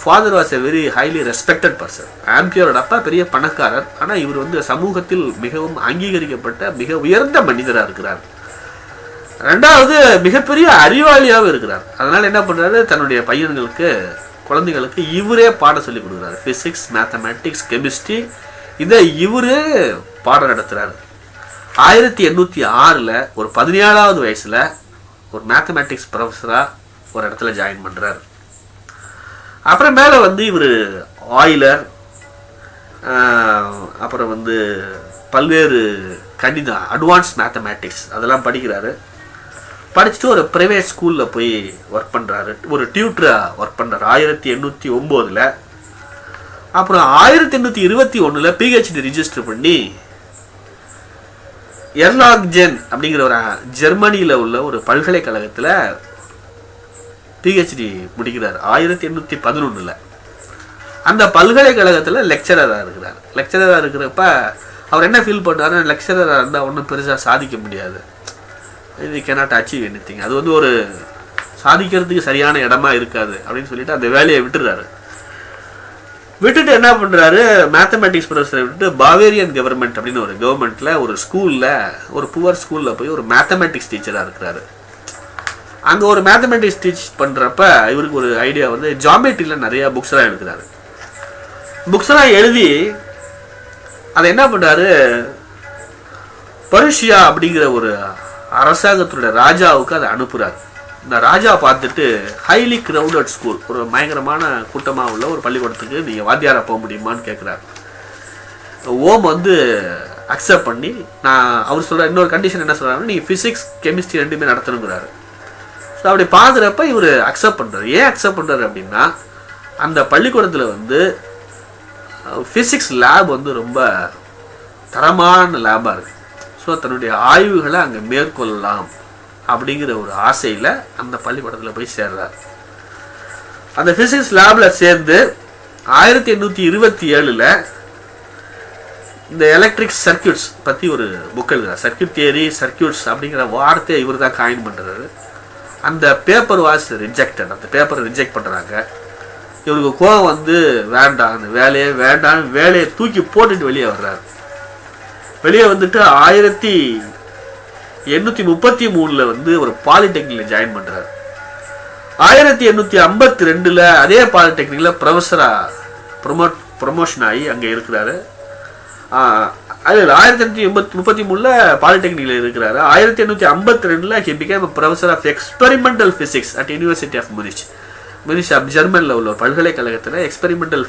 father was a very highly respected person. ஆம்பியரோட அப்பா பெரிய பணக்காரர், ஆனால் இவர் வந்து சமூகத்தில் மிகவும் அங்கீகரிக்கப்பட்ட மிக உயர்ந்த மனிதராக இருக்கிறார். ரெண்டாவது மிகப்பெரிய அறிவாளியாகவும் இருக்கிறார். அதனால என்ன பண்றாரு, தன்னுடைய பையன்களுக்கு குழந்தைகளுக்கு இவரே பாடம் சொல்லி கொடுக்குறாரு. பிசிக்ஸ், மேத்தமேட்டிக்ஸ், கெமிஸ்ட்ரி இதை இவரே பாடம் நடத்துறாரு. 1806 ஒரு 17வது வயசுல ஒரு மேத்தமேட்டிக்ஸ் ப்ரொஃபஸரா ஒரு இடத்துல ஜாயின் பண்றாரு. அப்புறம் மேல வந்து இவர் ஆயிலர், அப்புறம் வந்து பல்வேறு கணிதம், அட்வான்ஸ் மேத்தமேட்டிக்ஸ் அதெல்லாம் படிக்கிறாரு. படிச்சுட்டு ஒரு பிரைவேட் ஸ்கூல்ல போய் ஒர்க் பண்றாரு, ஒரு டியூட்டரா ஒர்க் பண்றாரு 1809. அப்புறம் 1821 PhD ரிஜிஸ்டர் பண்ணி எர்லாங்ஜென் அப்படிங்கிற ஒரு ஜெர்மனியில உள்ள ஒரு பல்கலைக்கழகத்துல PhD முடிக்கிறார் 1811. அந்த பல்கலைக்கழகத்துல லெக்சரரா இருக்கிறார். லெக்சரரா இருக்கிறப்ப அவர் என்ன ஃபீல் பண்றாரு, லெக்சரரா இருந்தா ஒன்றும் பெருசா சாதிக்க முடியாது, இது கேனாட் அச்சீவ் எனிதிங், அது வந்து ஒரு சாதிக்கிறதுக்கு சரியான இடமா இருக்காது அப்படின்னு சொல்லிட்டு அந்த வேலையை விட்டுறாரு. விட்டுட்டு என்ன பண்றாரு, மேத்தமேட்டிக்ஸ் ப்ரொஃபஸரை விட்டு பாவேரியன் கவர்மெண்ட் அப்படின்னு ஒரு கவர்மெண்ட்ல ஒரு ஸ்கூல்ல, ஒரு புவர் ஸ்கூல்ல போய் ஒரு மேத்தமேட்டிக்ஸ் டீச்சரா இருக்கிறாரு. அங்க ஒரு மேத்தமேட்டிக்ஸ் டீச் பண்றப்ப இவருக்கு ஒரு ஐடியா வந்து ஜியாமெட்ரியில நிறைய புக்ஸ் எல்லாம் எடுக்கிறாரு. புக்ஸ் எல்லாம் எழுதி அதை என்ன பண்றாரு, பருஷியா அப்படிங்கிற ஒரு அரசாங்கத்துடைய ராஜாவுக்கு அதை அனுப்புறாரு. இந்த ராஜா பார்த்துட்டு ஹைலி கிரௌடட் ஸ்கூல், ஒரு பயங்கரமான கூட்டமாக உள்ள ஒரு பள்ளிக்கூடத்துக்கு நீங்கள் வாத்தியாரா போக முடியுமான்னு கேட்குறாரு. ஓம் வந்து அக்செப்ட் பண்ணி, நான் அவர் சொல்கிற இன்னொரு கண்டிஷன் என்ன சொல்கிறாருன்னா, நீங்கள் ஃபிசிக்ஸ் கெமிஸ்ட்ரி ரெண்டுமே நடத்தணுங்கிறாரு. ஸோ அப்படி பார்க்குறப்ப இவர் அக்செப்ட் பண்ணுறாரு. ஏன் அக்செப்ட் பண்ணுறாரு அப்படின்னா, அந்த பள்ளிக்கூடத்தில் வந்து ஃபிசிக்ஸ் லேப் வந்து ரொம்ப தரமான லேபாக இருக்குது. ஸோ தன்னுடைய ஆய்வுகளை அங்கே மேற்கொள்ளலாம் அப்படிங்கிற ஒரு ஆசையில் அந்த பள்ளிக்கூடத்தில் போய் சேர்றார். அந்த பிசிக்ஸ் லேப்ல சேர்ந்து 1827 இந்த எலக்ட்ரிக் சர்க்கியூட்ஸ் பற்றி ஒரு புக் எழுதுறார். சர்க்கியூட் தியரி, சர்க்கியூட்ஸ் அப்படிங்கிற வார்த்தையை இவர் தான் காயின் பண்ணுறாரு. அந்த பேப்பர் வாஸ் ரிஜெக்டட். அந்த பேப்பரை ரிஜெக்ட் பண்ணுறாங்க. இவருக்கு கோவம் வந்து வேண்டாம், அந்த வேலையே வேண்டாம், வேலையை தூக்கி போட்டுட்டு வெளியே வர்றாரு. வெளியே வந்துட்டு 1833 வந்து ஒரு பாலிடெக்னிக்ல ஜாயின் பண்றாரு. 1852 அதே பாலிடெக்னிக்ல ப்ரொஃபஸரா ப்ரொமோஷன் ஆகி அங்க இருக்கிறாரு. 1833 பாலிடெக்னிக்ல இருக்கிறாரு. 1852 he became a professor of experimental physics at University of Munich. Munich ஜெர்மன்ல உள்ள ஒரு பல்கலைக்கழகத்துல எக்ஸ்பெரிமெண்டல்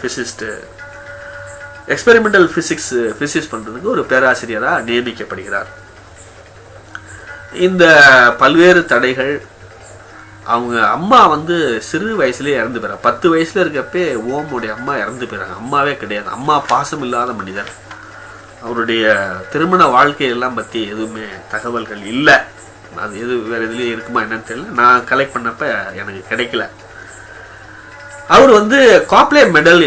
பிசிக்ஸ் பண்றதுக்கு ஒரு பேராசிரியராக நியமிக்கப்படுகிறார். இந்த பல்வேறு தடைகள், அவங்க அம்மா வந்து சிறு வயசுலேயே இறந்து போயிறாங்க. 10 வயசுல இருக்கப்பே ஓமுடைய அம்மா இறந்து போயிறாங்க. அம்மாவே கிடையாது. அம்மா பாசம் இல்லாத மனிதர். அவருடைய திருமண வாழ்க்கையெல்லாம் பற்றி எதுவுமே தகவல்கள் இல்லை. அது எது வேற எதுலேயே இருக்குமா என்னன்னு தெரியல. நான் கலெக்ட் பண்ணப்ப எனக்கு கிடைக்கல. அவர் வந்து காப்லே மெடல்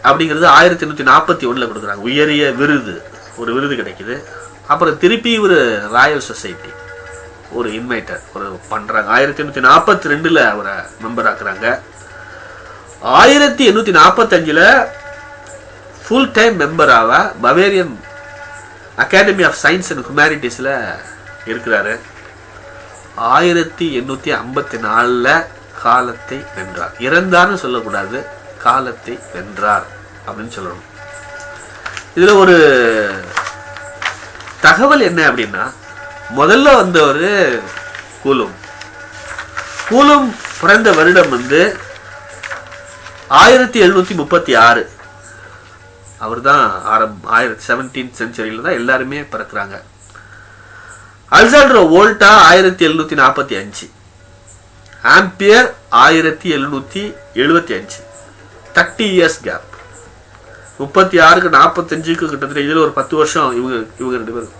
அப்படிங்கிறது 1841 கொடுக்குறாங்க. உயரிய விருது, ஒரு விருது கிடைக்குது. அப்புறம் திருப்பி ஒரு ராயல் சொசைட்டி ஒரு இன்வைட்டர் ஒரு பண்றாங்க. 1842 அவரை மெம்பர் ஆக்குறாங்க. 1845 ஃபுல் டைம் மெம்பராக Bavarian Academy of Science and ஹியூமனிட்டிஸ்ல இருக்கிறாரு. 1854 காலத்தை வென்றார். இறந்தார்னு சொல்லக்கூடாது, காலத்தை வென்றார் அப்படின்னு சொல்லணும். இதுல ஒரு தகவல் என்ன அப்படின்னா, முதல்ல வந்தவர் கூலும். கூலும் பிறந்த வருடம் 1736. அவர் தான் 17th செஞ்சுரியில தான் எல்லாருமே பிறக்கிறாங்க. Alexander Volta 1745, Ampere 1775. 30 years gap. 36க்கு 45க்கு கிட்டத்தட்ட இதுல ஒரு 10 வருஷம். இவங்க 2 பேரும்.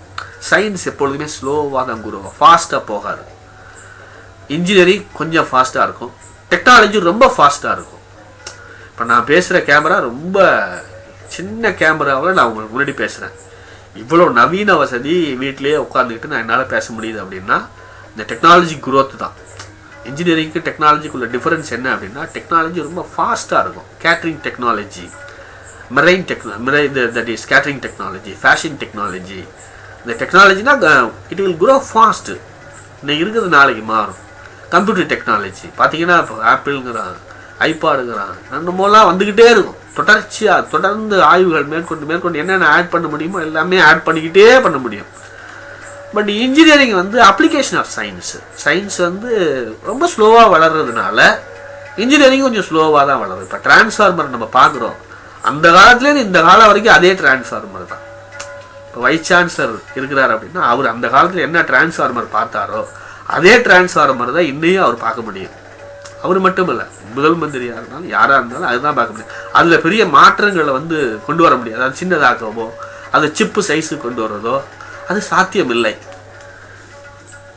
சயின்ஸ் எப்பொழுதுமே ஸ்லோவா தான் குருவா, ஃபாஸ்டா போகாது. இன்ஜினியரிங் கொஞ்சம் ஃபாஸ்டா இருக்கும், டெக்னாலஜி ரொம்ப ஃபாஸ்டா இருக்கும். இப்ப நான் பேசுற கேமரா ரொம்ப சின்ன கேமராவில் நான் உங்களுக்கு முன்னாடி பேசுறேன். இவ்வளவு நவீன வசதி வீட்டிலேயே உட்காந்துக்கிட்டு நான் என்னால் பேச முடியுது அப்படின்னா இந்த டெக்னாலஜி குரோத் தான். இன்ஜினியரிங்க்கு டெக்னாலஜிக்குள்ள டிஃபரன்ஸ் என்ன அப்படின்னா, டெக்னாலஜி ரொம்ப ஃபாஸ்ட்டாக இருக்கும். Catering technology, marine that is catering technology, fashion technology. இந்த டெக்னாலஜினா இட் வில் குரோ ஃபாஸ்ட். இன்னைக்கு இருக்கிறது நாளைக்கு மாறும். கம்ப்யூட்டர் டெக்னாலஜி பார்த்தீங்கன்னா இப்போ ஆப்பிள்ங்கிறான், ஐபாடுங்கிறான், நம்மளாம் வந்துக்கிட்டே இருக்கும். தொடர்ந்து ஆய்வுகள் மேற்கொண்டு என்னென்ன ஆட் பண்ண முடியுமோ எல்லாமே ஆட் பண்ணிக்கிட்டே பண்ண முடியும். But engineering application of science ரொம்ப ஸ்லோவாக வளர்றதுனால இன்ஜினியரிங் கொஞ்சம் ஸ்லோவாக தான் வளருது. இப்போ டிரான்ஸ்ஃபார்மர் நம்ம பார்க்குறோம், அந்த காலத்துலேருந்து இந்த காலம் வரைக்கும் அதே டிரான்ஸ்ஃபார்மர் தான். இப்போ வைஸ் சான்சலர் இருக்கிறார் அப்படின்னா அவர் அந்த காலத்தில் என்ன டிரான்ஸ்ஃபார்மர் பார்த்தாரோ அதே டிரான்ஸ்ஃபார்மர் தான் இன்னையும் அவர் பார்க்க முடியும். அவர் மட்டும் இல்லை, முதல் மந்திரியாக இருந்தாலும் யாராக இருந்தாலும் அதுதான் பார்க்க முடியும். அதில் பெரிய மாற்றங்களை கொண்டு வர முடியாது. அது சின்னதாக்கவோ அது சிப்பு சைஸு கொண்டு வர்றதோ அது சாத்தியம் இல்லை.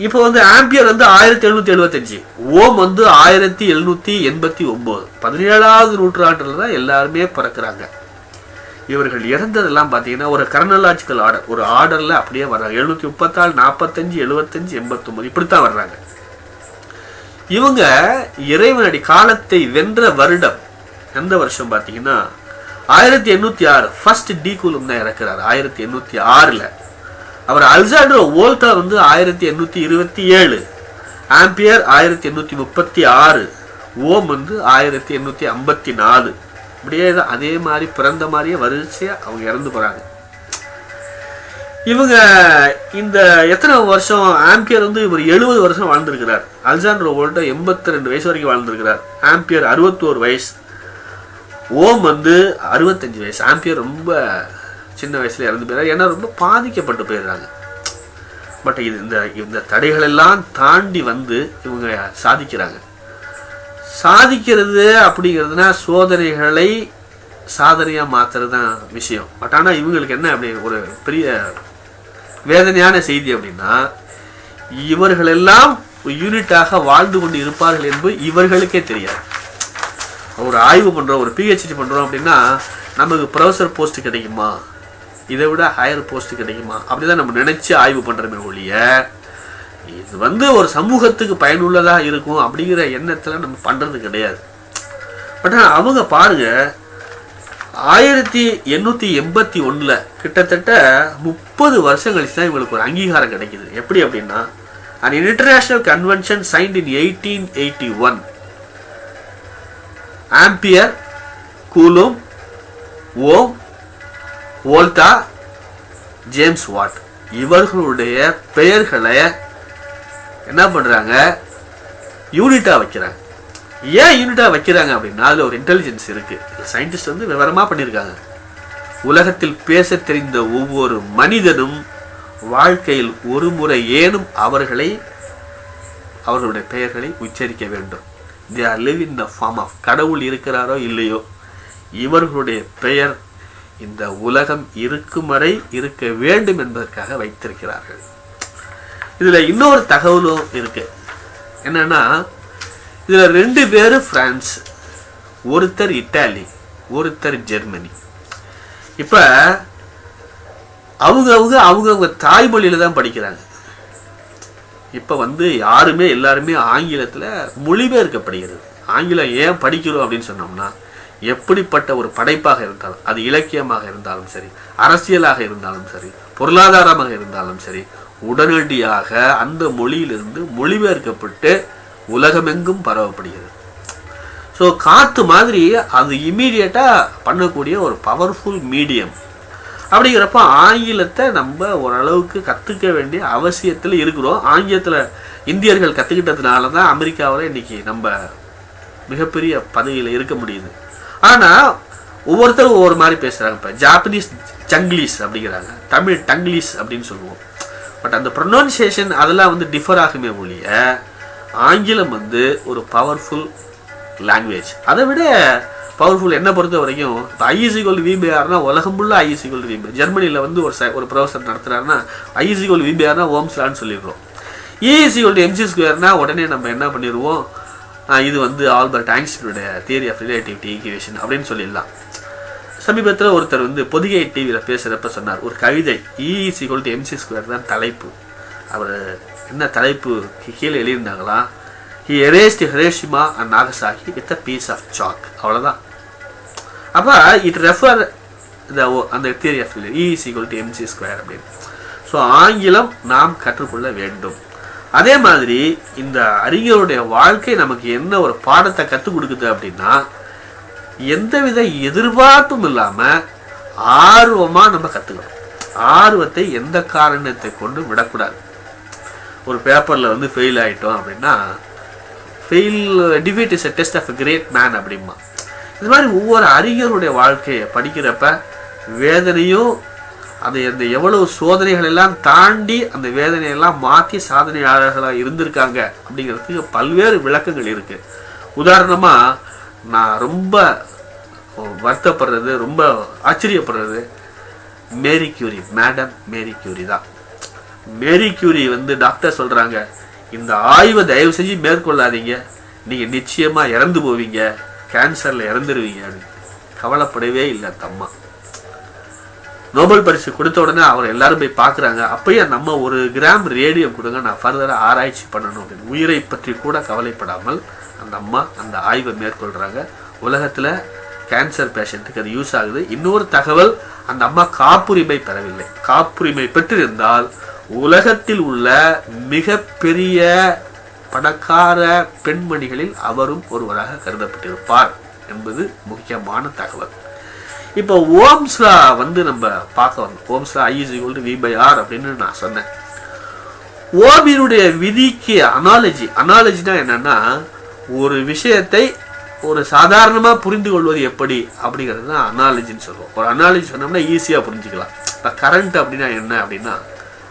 இப்போ ஆம்பியர் 1775, ஓம் 1789. 17வது நூற்றாண்டில் தான் எல்லாருமே பிறக்கிறாங்க. இவர்கள் இறந்ததெல்லாம் பார்த்தீங்கன்னா ஒரு கர்னலாஜிக்கல் ஆர்டர், ஒரு ஆர்டர்ல அப்படியே வர்றாங்க. 734, 45, 75, 89 இப்படித்தான் வர்றாங்க. இவங்க இறைவனடி காலத்தை வென்ற வருடம் எந்த வருஷம் பார்த்தீங்கன்னா 1806. ஃபர்ஸ்ட் டி கூலும் தான் இறக்கிறார் 1806. அவர் அலெக்சாண்டர் வோல்டா 1827, ஆம்பியர் 1836, ஓம் 1854. இப்படியே தான் அதே மாதிரி பிறந்த மாதிரியே வரிசையா அவங்க இறந்து போறாங்க. இவங்க இந்த எத்தனை வருஷம், ஆம்பியர் இவர் 70 வருஷம் வாழ்ந்திருக்கிறார். அலெக்சாண்டர் வோல்டா 82 வயசு வரைக்கும் வாழ்ந்திருக்கிறார். ஆம்பியர் 61 வயசு, ஓம் 65 வயசு. ஆம்பியர் ரொம்ப சின்ன வயசுல இறந்து போயிடுறாரு, ஏன்னா ரொம்ப பாதிக்கப்பட்டு போயிடுறாங்க. பட் இந்த தடைகள் எல்லாம் தாண்டி இவங்க சாதிக்கிறாங்க. சாதிக்கிறது அப்படிங்கிறதுனா சோதனைகளை சாதனையா மாத்துறது தான் விஷயம். பட் ஆனா இவங்களுக்கு என்ன அப்படி ஒரு பெரிய வேதனையான செய்தி அப்படின்னா, இவர்கள் எல்லாம் யூனிட்டாக வாழ்ந்து கொண்டு இருப்பார்கள் என்பது இவர்களுக்கே தெரியாது. ஒரு ஆய்வு பண்றோம், ஒரு PhD பண்றோம் அப்படின்னா நமக்கு ப்ரொஃபஸர் போஸ்ட் கிடைக்குமா, இதை விட ஹையர் போஸ்ட் கிடைக்குமா அப்படிதான் நம்ம நினைச்சு ஆய்வு பண்றோமே ஒழிய, இது ஒரு சமூகத்துக்கு பயனுள்ளதா இருக்கும் அப்படிங்கிற எண்ணத்துல நம்ம பண்றது கிடையாது. பட் அவங்க பாருங்க, 1881 கிட்டத்தட்ட 30 வருஷம் கழிச்சு தான் இவங்களுக்கு ஒரு அங்கீகாரம் கிடைக்குது. எப்படி அப்படின்னா, an international convention signed in 1881. Ampere, Coulomb, Ohm, Volta, James Watt இவர்களுடைய பெயர்களை என்ன பண்றாங்க, யூனிட்டா வைக்கிறாங்க. ஏன் யூனிட்டா வைக்கிறாங்க அப்படின்னா, அதுல ஒரு இன்டெலிஜென்ஸ் இருக்கு. சயின்டிஸ்ட் விவரமா பண்ணியிருக்காங்க. உலகத்தில் பேச தெரிந்த ஒவ்வொரு மனிதனும் வாழ்க்கையில் ஒரு முறை ஏனும் அவர்களுடைய பெயர்களை உச்சரிக்க வேண்டும். They are living in the form of கடவுள் இருக்கிறாரோ இல்லையோ, இவர்களுடைய பெயர் இந்த உலகம் இருக்கும் வரை இருக்க வேண்டும் என்பதற்காக வைத்திருக்கிறார்கள். இதுல இன்னொரு தகவலும் இருக்கு. என்னன்னா, இதுல 2 பேரு பிரான்ஸ், ஒருத்தர் இட்டாலி, ஒருத்தர் ஜெர்மனி. இப்ப அவங்க தாய்மொழியில தான் படிக்கிறாங்க. இப்போ வந்து எல்லாருமே ஆங்கிலத்தில் மொழிபெயர்க்கப்படுகிறது. ஆங்கிலம் ஏன் படிக்கிறோம் அப்படின்னு சொன்னோம்னா, எப்படிப்பட்ட ஒரு படைப்பாக இருந்தாலும், அது இலக்கியமாக இருந்தாலும் சரி, அரசியலாக இருந்தாலும் சரி, பொருளாதாரமாக இருந்தாலும் சரி, உடனடியாக அந்த மொழியிலிருந்து மொழிபெயர்க்கப்பட்டு உலகமெங்கும் பரவப்படுகிறது. ஸோ காற்று மாதிரி அது இம்மீடியட்டாக பண்ணக்கூடிய ஒரு பவர்ஃபுல் மீடியம். அப்படிங்கிறப்ப ஆங்கிலத்தை நம்ம ஓரளவுக்கு கற்றுக்க வேண்டிய அவசியத்தில் இருக்கிறோம். ஆங்கிலத்தில் இந்தியர்கள் கற்றுக்கிட்டதுனால தான் அமெரிக்காவில் இன்னைக்கு நம்ம மிகப்பெரிய பதவியில் இருக்க முடியுது. ஆனால் ஒவ்வொருத்தரும் ஒவ்வொரு மாதிரி பேசுகிறாங்க. இப்போ ஜாப்பனீஸ் ஜங்கிலீஷ் அப்படிங்கிறாங்க, தமிழ் டங்கிலீஷ் அப்படின்னு சொல்லுவோம். பட் அந்த ப்ரொனவுன்சியேஷன் அதெல்லாம் வந்து டிஃபர் ஆகுமே ஒழிய, ஆங்கிலம் வந்து ஒரு பவர்ஃபுல் லாங்குவேஜ். அதை விட பவர்ஃபுல் என்ன பொறுத்த வரைக்கும், இப்போ I=VBRனா உலகம் ஃபுல்லாக I=VBR. ஜெர்மனியில் வந்து ஒரு ப்ரொஃபஸர் நடத்துகிறாருன்னா I=VBRனா ஓம்ஸ்லான்னு சொல்லிடுறோம். E=mc²னா உடனே நம்ம என்ன பண்ணிடுவோம், இது வந்து ஆல்பர்ட் ஐன்ஸ்டீனுடைய தியரி ஆஃப் ரிலேட்டிவிட்டி ஈக்குவேஷன் அப்படின்னு சொல்லிடலாம். சமீபத்தில் ஒருத்தர் வந்து பொதிகை டிவியில் பேசுகிறப்ப சொன்னார், ஒரு கவிதை E=mc² தான் தலைப்பு. அவர் என்ன தலைப்பு கீழே எழுதியிருந்தாங்களா, he erased Hiroshima and Nagasaki with a piece of chalk. அவ்வளோதான். அப்போ இட் ரெஃபர் அந்த தியரி ஆஃப் E=mc² அப்படின்னு. ஸோ ஆங்கிலம் நாம் கற்றுக்கொள்ள வேண்டும். அதே மாதிரி இந்த அறிஞருடைய வாழ்க்கை நமக்கு என்ன ஒரு பாடத்தை கற்றுக் கொடுக்குது அப்படின்னா, எந்தவித எதிர்பார்ப்பும் இல்லாமல் ஆர்வமாக நம்ம கற்றுக்கணும். ஆர்வத்தை எந்த காரணத்தை கொண்டு விடக்கூடாது. ஒரு பேப்பரில் வந்து ஃபெயில் ஆகிட்டோம் அப்படின்னா, defeat is a test of a great man அப்படிமா. இது மாதிரி ஒவ்வொரு அறிஞருடைய வாழ்க்கையை படிக்கிறப்ப வேதனையும் அதை அந்த எவ்வளவு சோதனைகள் எல்லாம் தாண்டி அந்த வேதனையெல்லாம் மாற்றி சாதனையாளர்களாக இருந்திருக்காங்க அப்படிங்கிறதுக்கு பல்வேறு விளக்கங்கள் இருக்குது. உதாரணமாக நான் ரொம்ப வருத்தப்படுறது, ரொம்ப ஆச்சரியப்படுறது Marie Curie, madam Marie Curie தான். மேரி கியூரி வந்து டாக்டர் சொல்கிறாங்க, இந்த ஆய்வை தயவு செஞ்சு மேற்கொள்ளாதீங்க, நீங்கள் நிச்சயமாக இறந்து போவீங்க, கேன்சரில் இறந்துருவீங்க அப்படின்னு. கவலைப்படவே இல்லை தம்மா. நோபல் பரிசு கொடுத்த உடனே அவர் எல்லாரும் போய் பார்க்குறாங்க. அப்பயே நம்ம 1 கிராம் ரேடியம் கொடுங்க, நான் ஃபர்தராக ஆராய்ச்சி பண்ணணும் அப்படின்னு. உயிரை பற்றி கூட கவலைப்படாமல் அந்த அம்மா அந்த ஆய்வை மேற்கொள்கிறாங்க. உலகத்தில் கேன்சர் பேஷண்ட்டுக்கு அது யூஸ் ஆகுது. இன்னொரு தகவல், அந்த அம்மா காப்புரிமை பெறவில்லை. காப்புரிமை பெற்றிருந்தால் உலகத்தில் உள்ள மிகப்பெரிய பணக்கார பெண்மணிகளில் அவரும் ஒருவராக கருதப்பட்டிருப்பார் என்பது முக்கியமான தகவல். இப்போ ஓம்ஸ்லா வந்து நம்ம பார்க்க வந்தோம். ஓம்ஸ்லா I=V/R அப்படின்னு நான் சொன்னேன். ஓமினுடைய விதிக்கு அனாலஜினா என்னன்னா, ஒரு விஷயத்தை ஒரு சாதாரணமாக புரிந்து கொள்வது எப்படி அப்படிங்கிறது தான் அனாலஜின்னு சொல்லுவோம். ஒரு அனாலஜி சொன்னோம்னா ஈஸியாக புரிஞ்சுக்கலாம். இப்போ கரண்ட் அப்படின்னா என்ன அப்படின்னா,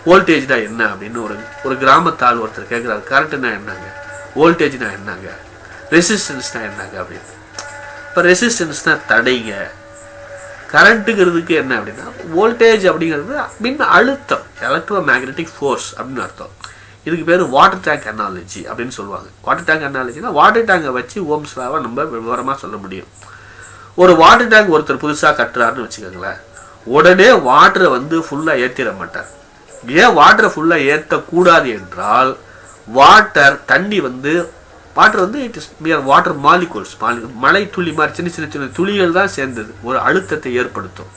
வோல்டேஜ்னா என்ன அப்படின்னு ஒரு கிராமத்தால் ஒருத்தர் கேட்குறாரு, கரண்ட்னா என்னங்க, வோல்டேஜ்னா என்னங்க, ரெசிஸ்டன்ஸ்னா என்னங்க அப்படின்னு. இப்போ ரெசிஸ்டன்ஸ்னா தடைங்க, கரண்ட்டுங்கிறதுக்கு என்ன அப்படின்னா வோல்டேஜ் அப்படிங்கிறது மின் அழுத்தம், எலக்ட்ரோ மேக்னெட்டிக் ஃபோர்ஸ் அப்படின்னு அர்த்தம். இதுக்கு பேர் வாட்டர் டேங்க் அனாலஜி அப்படின்னு சொல்லுவாங்க. வாட்டர் டேங்க் அனாலஜினா வாட்டர் டேங்கை வச்சு ஓம்ஸ்லாவை நம்ம விவரமாக சொல்ல முடியும். ஒரு வாட்டர் டேங்க் ஒருத்தர் புதுசாக கட்டுறாருன்னு வச்சுக்கோங்களேன், உடனே வாட்டரை வந்து ஃபுல்லாக ஏற்றிட மாட்டார். ஏன் வாட்டரை ஃபுல்லாக ஏற்றக்கூடாது என்றால், தண்ணி வந்து வாட்டர் வந்து இட் இஸ் மியர் வாட்டர் மாலிகூல்ஸ், மழை துளி மாதிரி சின்ன சின்ன சின்ன துளிகள் தான் சேர்ந்தது, ஒரு அழுத்தத்தை ஏற்படுத்தும்.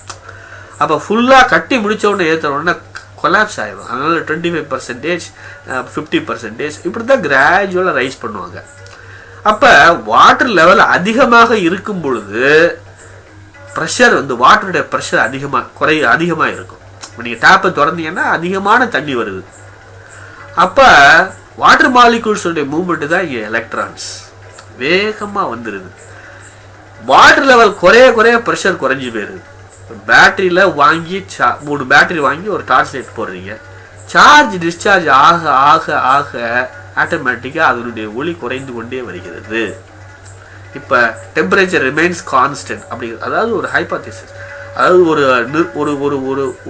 அப்போ ஃபுல்லாக கட்டி முடித்த உடனே ஏற்ற உடனே கொலாப்ஸ் ஆகிடும். அதனால் 25%, 50% இப்படி தான் கிராஜுவலாக ரைஸ் பண்ணுவாங்க. அப்போ வாட்டர் லெவல் அதிகமாக இருக்கும் பொழுது ப்ரெஷர் வந்து வாட்டருடைய ப்ரெஷர் அதிகமாக இருக்கும். இப்போ நீங்கள் டேப்பை திறந்தீங்கன்னா அதிகமான தண்ணி வருது. அப்போ வாட்டர் மாலிகூல்ஸுடைய மூவ்மெண்ட் தான் இங்கே எலக்ட்ரான்ஸ் வேகமாக வந்துடுது. வாட்டர் லெவல் குறைய ப்ரெஷர் குறைஞ்சி போயிடுது. பேட்டரியில் வாங்கி 3 பேட்டரி வாங்கி ஒரு டார்ச் லைட் போடுறீங்க, சார்ஜ் டிஸ்சார்ஜ் ஆக ஆக ஆக ஆட்டோமேட்டிக்காக அதனுடைய ஒளி குறைந்து கொண்டே வருகிறது. இப்போ டெம்பரேச்சர் ரிமைன்ஸ் கான்ஸ்டன்ட் அப்படிங்கிறது, அதாவது ஒரு ஹைபோதீசிஸ், அதாவது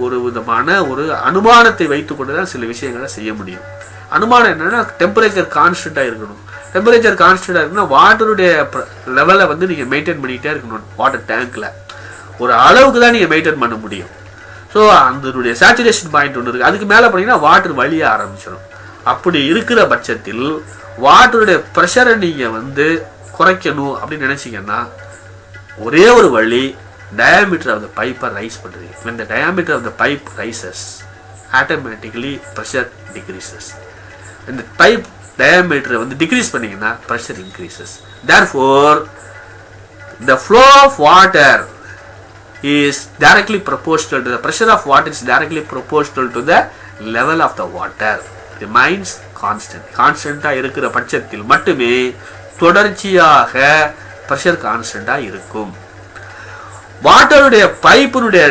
ஒரு விதமான ஒரு அனுமானத்தை வைத்துக்கொண்டு தான் சில விஷயங்களை செய்ய முடியும். அனுமானம் என்னன்னா, டெம்பரேச்சர் கான்ஸ்டண்ட்டாக இருக்கணும். டெம்பரேச்சர் கான்ஸ்டண்ட்டாக இருக்குன்னா வாட்டருடைய லெவலை வந்து நீங்கள் மெயின்டைன் பண்ணிக்கிட்டே இருக்கணும். வாட்டர் டேங்க்கில் ஒரு அளவுக்கு தான் நீங்கள் மெயின்டைன் பண்ண முடியும். ஸோ அதனுடைய சேச்சுரேஷன் பாயிண்ட் ஒன்று இருக்குது. அதுக்கு மேலே போனீங்கன்னா வாட்டர் வழிய ஆரம்பிச்சிடும். அப்படி இருக்கிற பட்சத்தில் வாட்டருடைய ப்ரெஷரை நீங்க வந்து குறைக்கணும் அப்படின்னு நினைச்சீங்கன்னா ஒரே ஒரு வழி, diameter of the pipe rice பண்றீங்க. when the diameter of the pipe rises automatically pressure decreases. when the pipe diameter வந்து decrease பண்ணீங்கன்னா pressure increases. therefore the flow of water is directly proportional to the pressure of water is directly proportional to the level of the water remains constant. கான்ஸ்டன்டா இருக்கிற பட்சத்தில் மட்டுமே தொடர்ச்சியாக pressure கான்ஸ்டன்டா இருக்கும். வாட்டருடைய பைப்பினுடைய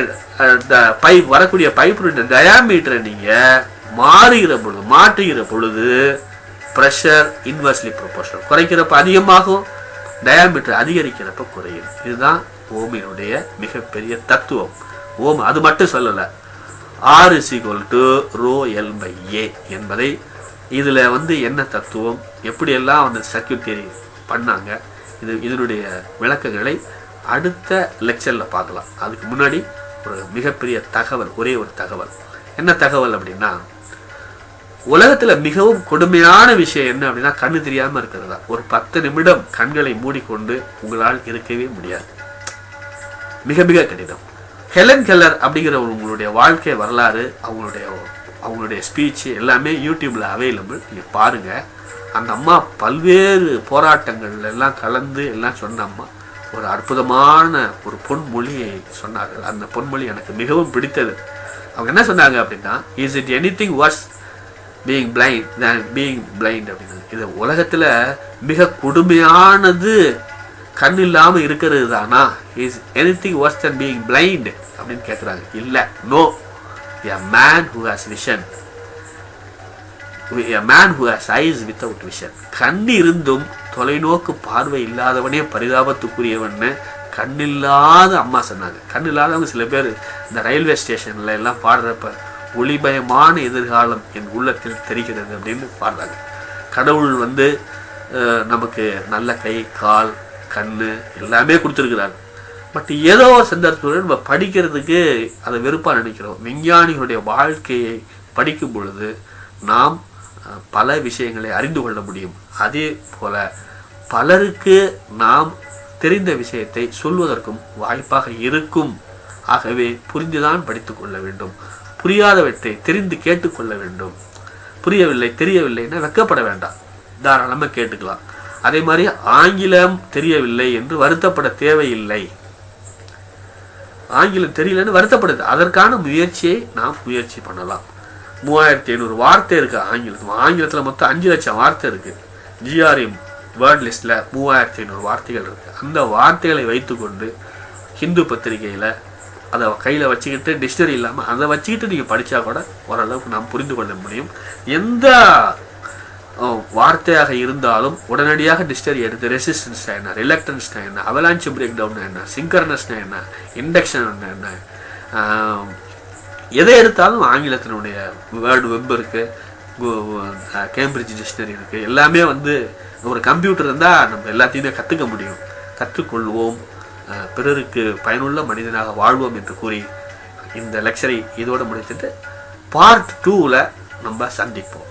pipe வரக்கூடிய பைப்பினுடைய டயாமீட்டரை நீங்க மாற்றுகிற பொழுது பிரஷர் இன்வெர்ஸ்லி ப்ரொபோர்ஷனல். குறைக்கிறப்ப அதிகமாகும், டயாமீட்டர் அதிகரிக்கிறப்ப குறையும். இதுதான் ஓமினுடைய மிகப்பெரிய தத்துவம். ஓம் அது மட்டும் சொல்லல, R is equal to rho L by A என்பதை இதுல வந்து என்ன தத்துவம், எப்படி எல்லாம் அந்த சர்க்யூட் தியரி பண்ணாங்க, இதனுடைய விளக்கங்களை அடுத்த லெக்சர்ல பார்க்கலாம். அதுக்கு முன்னாடி ஒரு மிகப்பெரிய தகவல், ஒரே ஒரு தகவல். என்ன தகவல் அப்படின்னா, உலகத்துல மிகவும் கொடுமையான விஷயம் என்ன அப்படின்னா கண்ணு தெரியாம இருக்கிறதா. ஒரு 10 நிமிடம் கண்களை மூடிக்கொண்டு உங்களால் இருக்கவே முடியாது. மிக மிக கடினம். ஹெலன் கெல்லர் அப்படிங்கிற உங்களுடைய வாழ்க்கை வரலாறு, அவங்களுடைய ஸ்பீச் எல்லாமே யூடியூப்ல அவைலபிள். நீங்க பாருங்க. அந்த அம்மா பல்வேறு போராட்டங்கள்ல எல்லாம் கலந்து எல்லாம் சொன்ன அம்மா ஒரு அற்புதமான ஒரு பொன்மொழியை சொன்னார்கள். அந்த பொன்மொழி எனக்கு மிகவும் பிடித்தது. அவங்க என்ன சொன்னாங்க அப்படின்னா, is it anything worse being blind than being blind அப்படின்னு. இது உலகத்துல மிக கொடுமையானது கண் இல்லாம இருக்கிறது தானா? Is anything worse than being blind அப்படின்னு கேட்கிறாங்க. இல்ல, no. A man who has vision, a man who has eyes without vision. கண் இருந்தும் தொலைநோக்கு பார்வை இல்லாதவனே பரிதாபத்துக்குரியவன்னு கண்ணில்லாத அம்மா சொன்னாங்க. கண் இல்லாதவங்க சில பேர் இந்த ரயில்வே ஸ்டேஷன்ல எல்லாம் பாடுறப்ப ஒளிபயமான எதிர்காலம் என் உள்ளத்தில் தெரிகிறது அப்படின்னு பாடுறாங்க. கடவுள் வந்து நமக்கு நல்ல கை, கால், கண்ணு எல்லாமே கொடுத்துருக்கிறார். பட் ஏதோ ஒரு சந்தர்ப்பத்தில் நம்ம படிக்கிறதுக்கு அதை வெறுப்பா நினைக்கிறோம். விஞ்ஞானிகளுடைய வாழ்க்கையை படிக்கும் பொழுது நாம் பல விஷயங்களை அறிந்து கொள்ள முடியும். அதே போல பலருக்கு நாம் தெரிந்த விஷயத்தை சொல்வதற்கும் வாய்ப்பாக இருக்கும். ஆகவே புரிந்துதான் படித்துக் கொள்ள வேண்டும். புரியாதவற்றை தெரிந்து கேட்டுக்கொள்ள வேண்டும். புரியவில்லை, தெரியவில்லைன்னா வெக்கப்பட வேண்டாம், தாராளமாக கேட்டுக்கலாம். அதே மாதிரி ஆங்கிலம் தெரியவில்லை என்று வருத்தப்பட தேவையில்லை. ஆங்கிலம் தெரியலன்னு வருத்தப்படுது, அதற்கான முயற்சியை நாம் முயற்சி பண்ணலாம். 3500 வார்த்தை இருக்கு ஆங்கிலத்துல மொத்தம் 5 லட்சம் வார்த்தை இருக்கு. GRM வேர்ட் லிஸ்ட்ல 3500 வார்த்தைகள் இருக்கு. அந்த வார்த்தைகளை வைத்துக்கொண்டு ஹிந்து பத்திரிகையில அதை கையில வச்சுக்கிட்டு, டிக்ஷனரி இல்லாம அதை வச்சுக்கிட்டு நீங்க படிச்சா கூட ஓரளவுக்கு நாம் புரிந்து கொள்ள முடியும். எந்த வார்த்தையாக இருந்தாலும் உடனடியாக டிக்ஷனரி எடுத்து ரெசிஸ்டன்ஸ் என்ன, ரிலக்டன்ஸ் என்ன, அவலான்ச் பிரேக் டவுன் என்ன, சிங்கர்னஸ் என்ன, இண்டக்ஷன் என்ன, எதை எடுத்தாலும் ஆங்கிலத்தினுடைய வேர்டு வெப் இருக்கு, கேம்பிரிட்ஜ் டிக்ஷனரி இருக்கு. எல்லாமே வந்து ஒரு கம்ப்யூட்டர் இருந்தால் நம்ம எல்லாத்தையுமே கற்றுக்க முடியும். கற்றுக்கொள்வோம், பிறருக்கு பயனுள்ள மனிதனாக வாழ்வோம் என்று கூறி இந்த லெக்சரை இதோடு முடித்துட்டு பார்ட் 2ல நம்ம சந்திப்போம்.